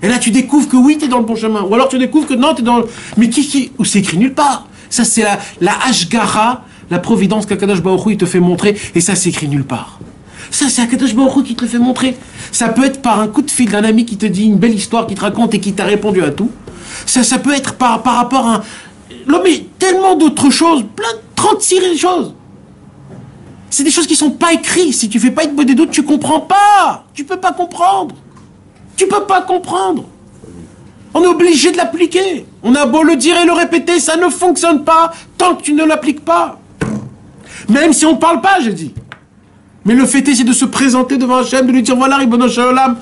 Et là, tu découvres que oui, t'es dans le bon chemin. Ou alors tu découvres que non, t'es dans le... Mais où c'est écrit nulle part. Ça, c'est la Hashgara, la providence qu'Akadosh Baruch Hu, il te fait montrer. Et ça, c'est écrit nulle part. Ça, c'est Akadosh Baruch Hu qui te le fait montrer. Ça peut être par un coup de fil d'un ami qui te dit une belle histoire, qui te raconte et qui t'a répondu à tout. Ça peut être par rapport à... Non, mais tellement d'autres choses. Plein de 36 choses. C'est des choses qui sont pas écrites. Si tu fais pas de doute, tu comprends pas. Tu peux pas comprendre. Tu peux pas comprendre. On est obligé de l'appliquer. On a beau le dire et le répéter, ça ne fonctionne pas tant que tu ne l'appliques pas. Même si on ne parle pas, j'ai dit. Mais le fait est, c'est de se présenter devant Hachem, de lui dire, voilà, Ribono Shel Olam,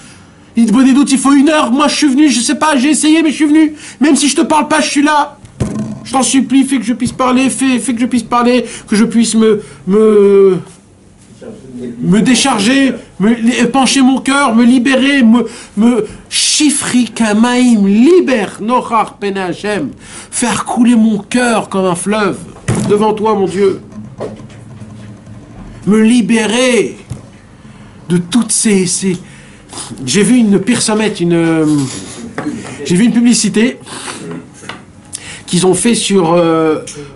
il te des doutes, il faut 1 heure. Moi, je suis venu, je sais pas, j'ai essayé, mais je suis venu. Même si je te parle pas, je suis là. Je t'en supplie, fais que je puisse parler, fais que je puisse parler, que je puisse me décharger, pencher mon cœur, me libérer, me chiffrer kamaim, libère, nochar pen Hashem, faire couler mon cœur comme un fleuve devant toi, mon Dieu. Me libérer de toutes ces... J'ai vu une Pirsomet, j'ai vu une publicité qu'ils ont fait sur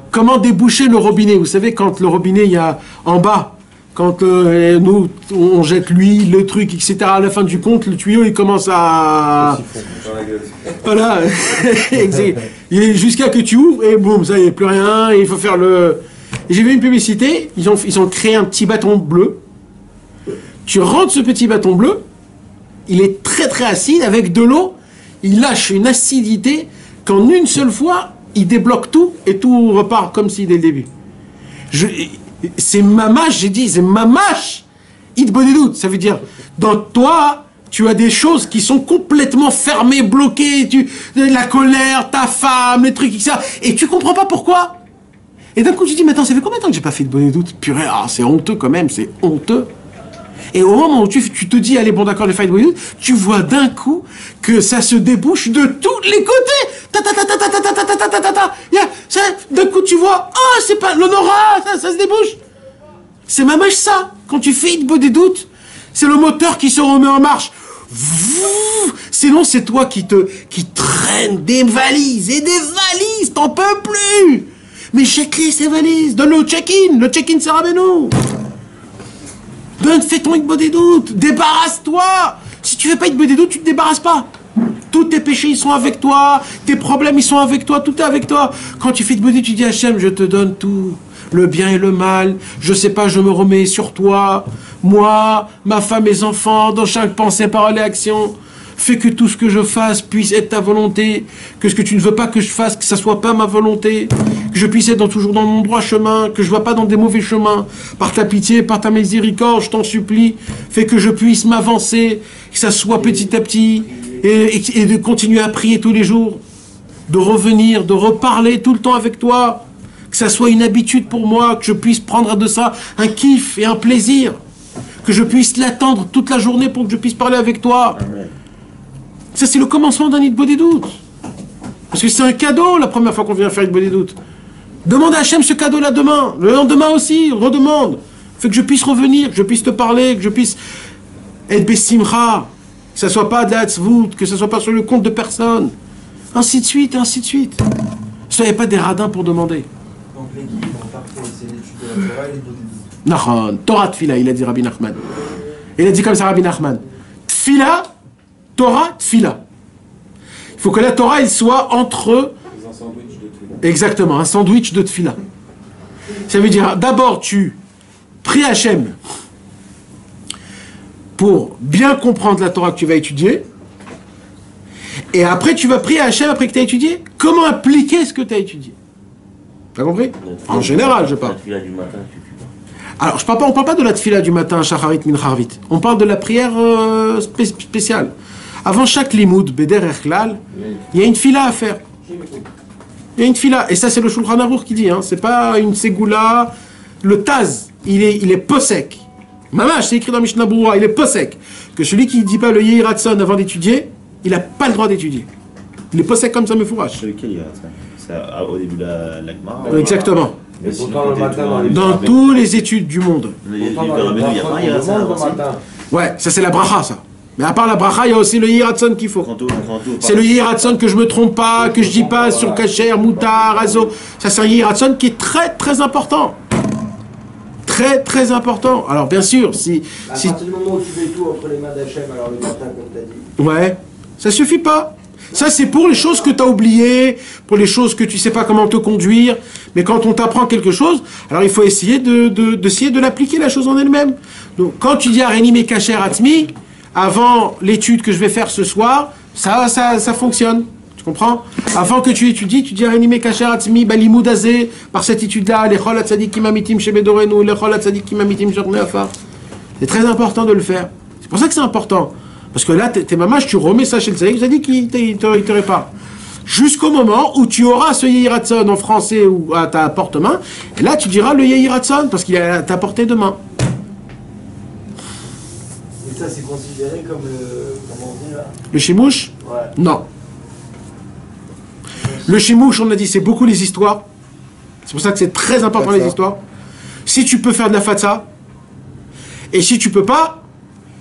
comment déboucher le robinet. Vous savez, quand le robinet, il y a en bas, quand nous, on jette l'huile, le truc, etc., à la fin du compte, le tuyau, il commence à... Voilà. Jusqu'à que tu ouvres, et boum, ça y est, plus rien, et il faut faire le... Et j'ai vu une publicité, ils ont créé un petit bâton bleu. Tu rentres ce petit bâton bleu, il est très très acide, avec de l'eau, il lâche une acidité qu'en une seule fois, il débloque tout et tout repart comme si dès le début. C'est mamash, j'ai dit, c'est mamash. Idbodedut, ça veut dire, dans toi, tu as des choses qui sont complètement fermées, bloquées, la colère, ta femme, les trucs, etc. Et tu comprends pas pourquoi. Et d'un coup, tu dis, mais attends, ça fait combien de temps que j'ai pas fait Idbodedut? Purée, c'est honteux quand même, c'est honteux. Et au moment où tu te dis, allez, bon d'accord, j'ai fait Idbodedut, tu vois d'un coup que ça se débouche de tous les côtés. D'un coup, tu vois, oh, c'est pas l'honorat, ça se débouche. C'est mamash ça. Quand tu fais Hitbo des doutes, c'est le moteur qui se remet en marche. Sinon, c'est toi qui traîne des valises et des valises. T'en peux plus. Mais check-les ces valises. Donne le check-in. Le check-in, c'est Rabbeinu. Fais ton Hitbo des doutes. Débarrasse-toi. Si tu fais pas Hitbo des doutes, tu te débarrasses pas. Tous tes péchés, ils sont avec toi. Tes problèmes, ils sont avec toi. Tout est avec toi. Quand tu fais Hitbo des doutes, tu dis Hachem, je te donne tout. Le bien et le mal. Je sais pas, je me remets sur toi. Moi, ma femme, mes enfants, dans chaque pensée, parole et action. Fais que tout ce que je fasse puisse être ta volonté. Que ce que tu ne veux pas que je fasse, que ça soit pas ma volonté. Que je puisse être toujours dans mon droit chemin. Que je ne sois pas dans des mauvais chemins. Par ta pitié, par ta miséricorde, je t'en supplie. Fais que je puisse m'avancer. Que ça soit petit à petit. Et de continuer à prier tous les jours. De revenir, de reparler tout le temps avec toi. Que ça soit une habitude pour moi. Que je puisse prendre de ça un kiff et un plaisir. Que je puisse l'attendre toute la journée pour que je puisse parler avec toi. Amen. Ça, c'est le commencement d'un Hitbo des doutes. Parce que c'est un cadeau la première fois qu'on vient faire Hitbo des doutes. Demande à Hachem ce cadeau-là demain. Le lendemain aussi, redemande. Fait que je puisse revenir, que je puisse te parler, que je puisse être bessimcha. Que ça ne soit pas de la hatzvout, que ça ne soit pas sur le compte de personne. Ainsi de suite, ainsi de suite. Soyez pas des radins pour demander. Donc l'équilibre, parfois, c'est l'étude de la Torah et l'Hitbo des doutes. Torah Tfila, il a dit Rabbi Nachman. Il a dit comme ça Rabbi Nachman. Tfila, Torah, Tfila. Il faut que la Torah, il soit entre... Un sandwich de Tfila. Exactement, un sandwich de Tfila. Ça veut dire, d'abord, tu pries Hachem pour bien comprendre la Torah que tu vas étudier. Et après, tu vas prier Hachem, après que tu as étudié, comment appliquer ce que tu as étudié. T'as compris? En général, je parle. Alors, on ne parle pas de la tfila du matin, shacharit, mincharit. On parle de la prière spéciale. Avant chaque limoud, Beder Echlal, il y a une tfila à faire. Il y a une tfila. Et ça, c'est le Shulchan Aruch qui dit. Hein. C'est pas une ségoula. Le Taz, il est posek. Mamash, c'est écrit dans Mishnah Berurah, il est posek. Que celui qui ne dit pas le Yehi Ratzon avant d'étudier, il n'a pas le droit d'étudier. Il est posek comme ça, me fourrache. C'est lequel Yehi Ratzon? C'est au début de la Gemara. Exactement. Mais pourtant, le matin, dans toutes les études du monde. Ouais, ça c'est la bracha, ça. Mais à part la bracha, il y a aussi le Yehi Ratzon qu'il faut. C'est le Yehi Ratzon que je me trompe pas, que je dis pas sur Kacher, Moutar, Azo. Ça c'est un Yehi Ratzon qui est très très important. Très très important. Alors bien sûr, si... À partir du moment où tu fais tout entre les mains d'Hachem, alors le matin, comme tu as dit. Ouais, ça suffit pas. Ça, c'est pour les choses que tu as oubliées, pour les choses que tu sais pas comment te conduire. Mais quand on t'apprend quelque chose, alors il faut essayer de l'appliquer, la chose en elle-même. Donc, quand tu dis Areni Mekacher Atzmi, avant l'étude que je vais faire ce soir, ça fonctionne. Tu comprends? Avant que tu étudies, tu dis Areni Mekacher Atzmi, Balimoud Azé, par cette étude-là, Lechol Hatzadikim Amitim Shebedorenu, Lechol Hatzadikim Amitim Shorne Afar. C'est très important de le faire. C'est pour ça que c'est important. Parce que là, t'es mamash, tu remets ça chez le Tzadik, vous avez dit qu'il te répare. Jusqu'au moment où tu auras ce Yehi Ratzon en français ou à ta porte-main, et là tu diras le Yehi Ratzon, parce qu'il est à ta portée de main. Et ça, c'est considéré comme le... Comment on dit là? Le chimouche? Ouais. Non. Le chimouche, on a dit, c'est beaucoup les histoires. C'est pour ça que c'est très important les histoires. Si tu peux faire de la fatsa, et si tu peux pas,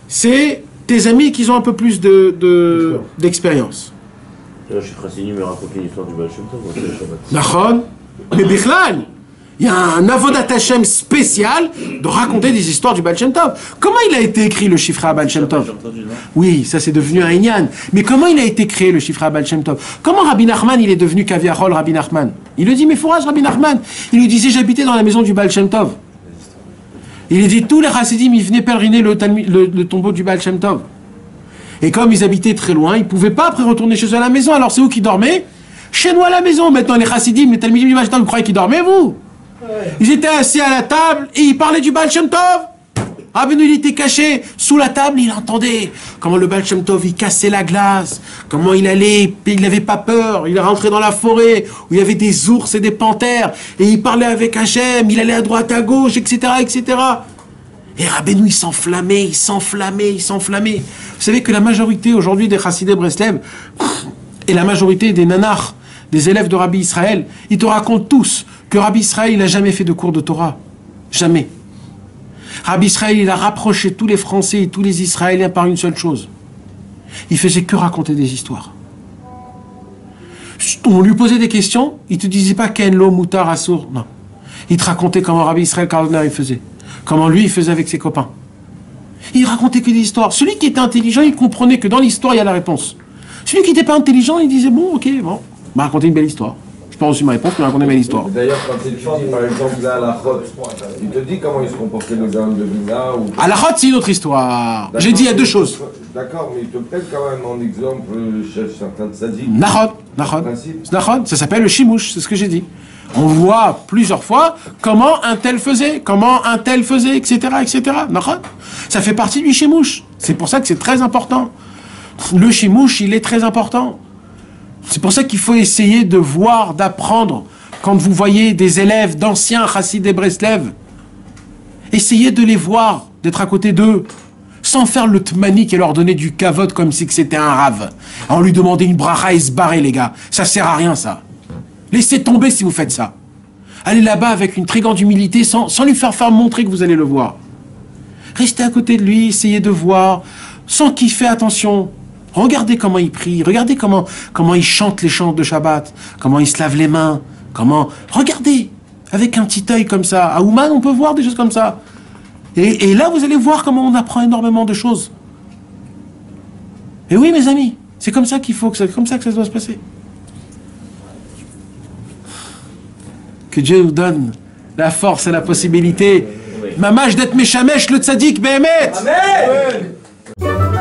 c'est... tes amis qui ont un peu plus d'expérience. Je suis Chassini me raconter une histoire du Baal Shem Tov. Nachon, mais Bichlal, il y a un avodat Hashem spécial de raconter des histoires du Baal Shem Tov. Comment il a été écrit le Shifra Baal Shem Tov? Oui, ça c'est devenu un Inyan. Mais comment il a été créé le Shifra Baal Shem Tov? Comment Rabbi Nachman il est devenu Kaviachol Rabbi Nachman? Il le dit, mais fourrage Rabbi Nachman. Il lui disait, j'habitais dans la maison du Baal Shem Tov. Il lui dit, tous les chassidim, ils venaient pèleriner le tombeau du Baal Shem Tov. Et comme ils habitaient très loin, ils ne pouvaient pas après retourner chez eux à la maison. Alors c'est où qu'ils dormaient? Chez nous à la maison. Maintenant les chassidim, les talmidim du Baal Shem Tov, vous croyez qu'ils dormaient, vous? Ouais. Ils étaient assis à la table et ils parlaient du Baal Shem Tov. Rabbeinu, il était caché sous la table, il entendait comment le Baal Shem Tov, il cassait la glace, comment il allait, il n'avait pas peur, il est rentré dans la forêt où il y avait des ours et des panthères, et il parlait avec Hachem, il allait à droite, à gauche, etc., etc. Et Rabbeinu, il s'enflammait, il s'enflammait, il s'enflammait. Vous savez que la majorité aujourd'hui des Chassidei Breslev, et la majorité des nanars, des élèves de Rabbi Israël, ils te racontent tous que Rabbi Israël, il n'a jamais fait de cours de Torah. Jamais. Rabbi Israël, il a rapproché tous les Français et tous les Israéliens par une seule chose. Il faisait que raconter des histoires. On lui posait des questions, il te disait pas Ken Lo Moutar Assour, non. Il te racontait comment Rabbi Israël Kardner il faisait, comment lui il faisait avec ses copains. Il racontait que des histoires. Celui qui était intelligent, il comprenait que dans l'histoire il y a la réponse. Celui qui n'était pas intelligent, il disait bon, ok, bon, m'a raconté une belle histoire. Je pense aussi ma réponse, mais raconter une belle histoire. D'ailleurs, quand tu dis par exemple là, la Chod, il te dit comment ils se comportaient les hommes de Bina ou... À la Chod, c'est une autre histoire. J'ai dit il y a deux choses. D'accord, mais il te prête quand même en exemple certains tzaddik. Nachod, ça s'appelle le Shimouch, c'est ce que j'ai dit. On voit plusieurs fois comment un tel faisait, etc., etc. Nachod. Ça fait partie du Shimouch. C'est pour ça que c'est très important. Le Shimouch, il est très important. C'est pour ça qu'il faut essayer de voir, d'apprendre. Quand vous voyez des élèves d'anciens Chassidé Breslev, essayez de les voir, d'être à côté d'eux, sans faire le tmanik et leur donner du kavod comme si c'était un rave. En lui demander une bracha et se barrer, les gars. Ça sert à rien, ça. Laissez tomber si vous faites ça. Allez là-bas avec une très grande humilité, sans lui faire montrer que vous allez le voir. Restez à côté de lui, essayez de voir, sans qu'il fait attention. Regardez comment il prie, regardez comment il chante les chants de Shabbat, comment il se lave les mains, Regardez, avec un petit œil comme ça. À Ouman, on peut voir des choses comme ça. Et là, vous allez voir comment on apprend énormément de choses. Et oui, mes amis, c'est comme ça comme ça que ça doit se passer. Que Dieu nous donne la force et la possibilité. Mamash d'être Meshamesh, le tzaddik, Behemet. Amen.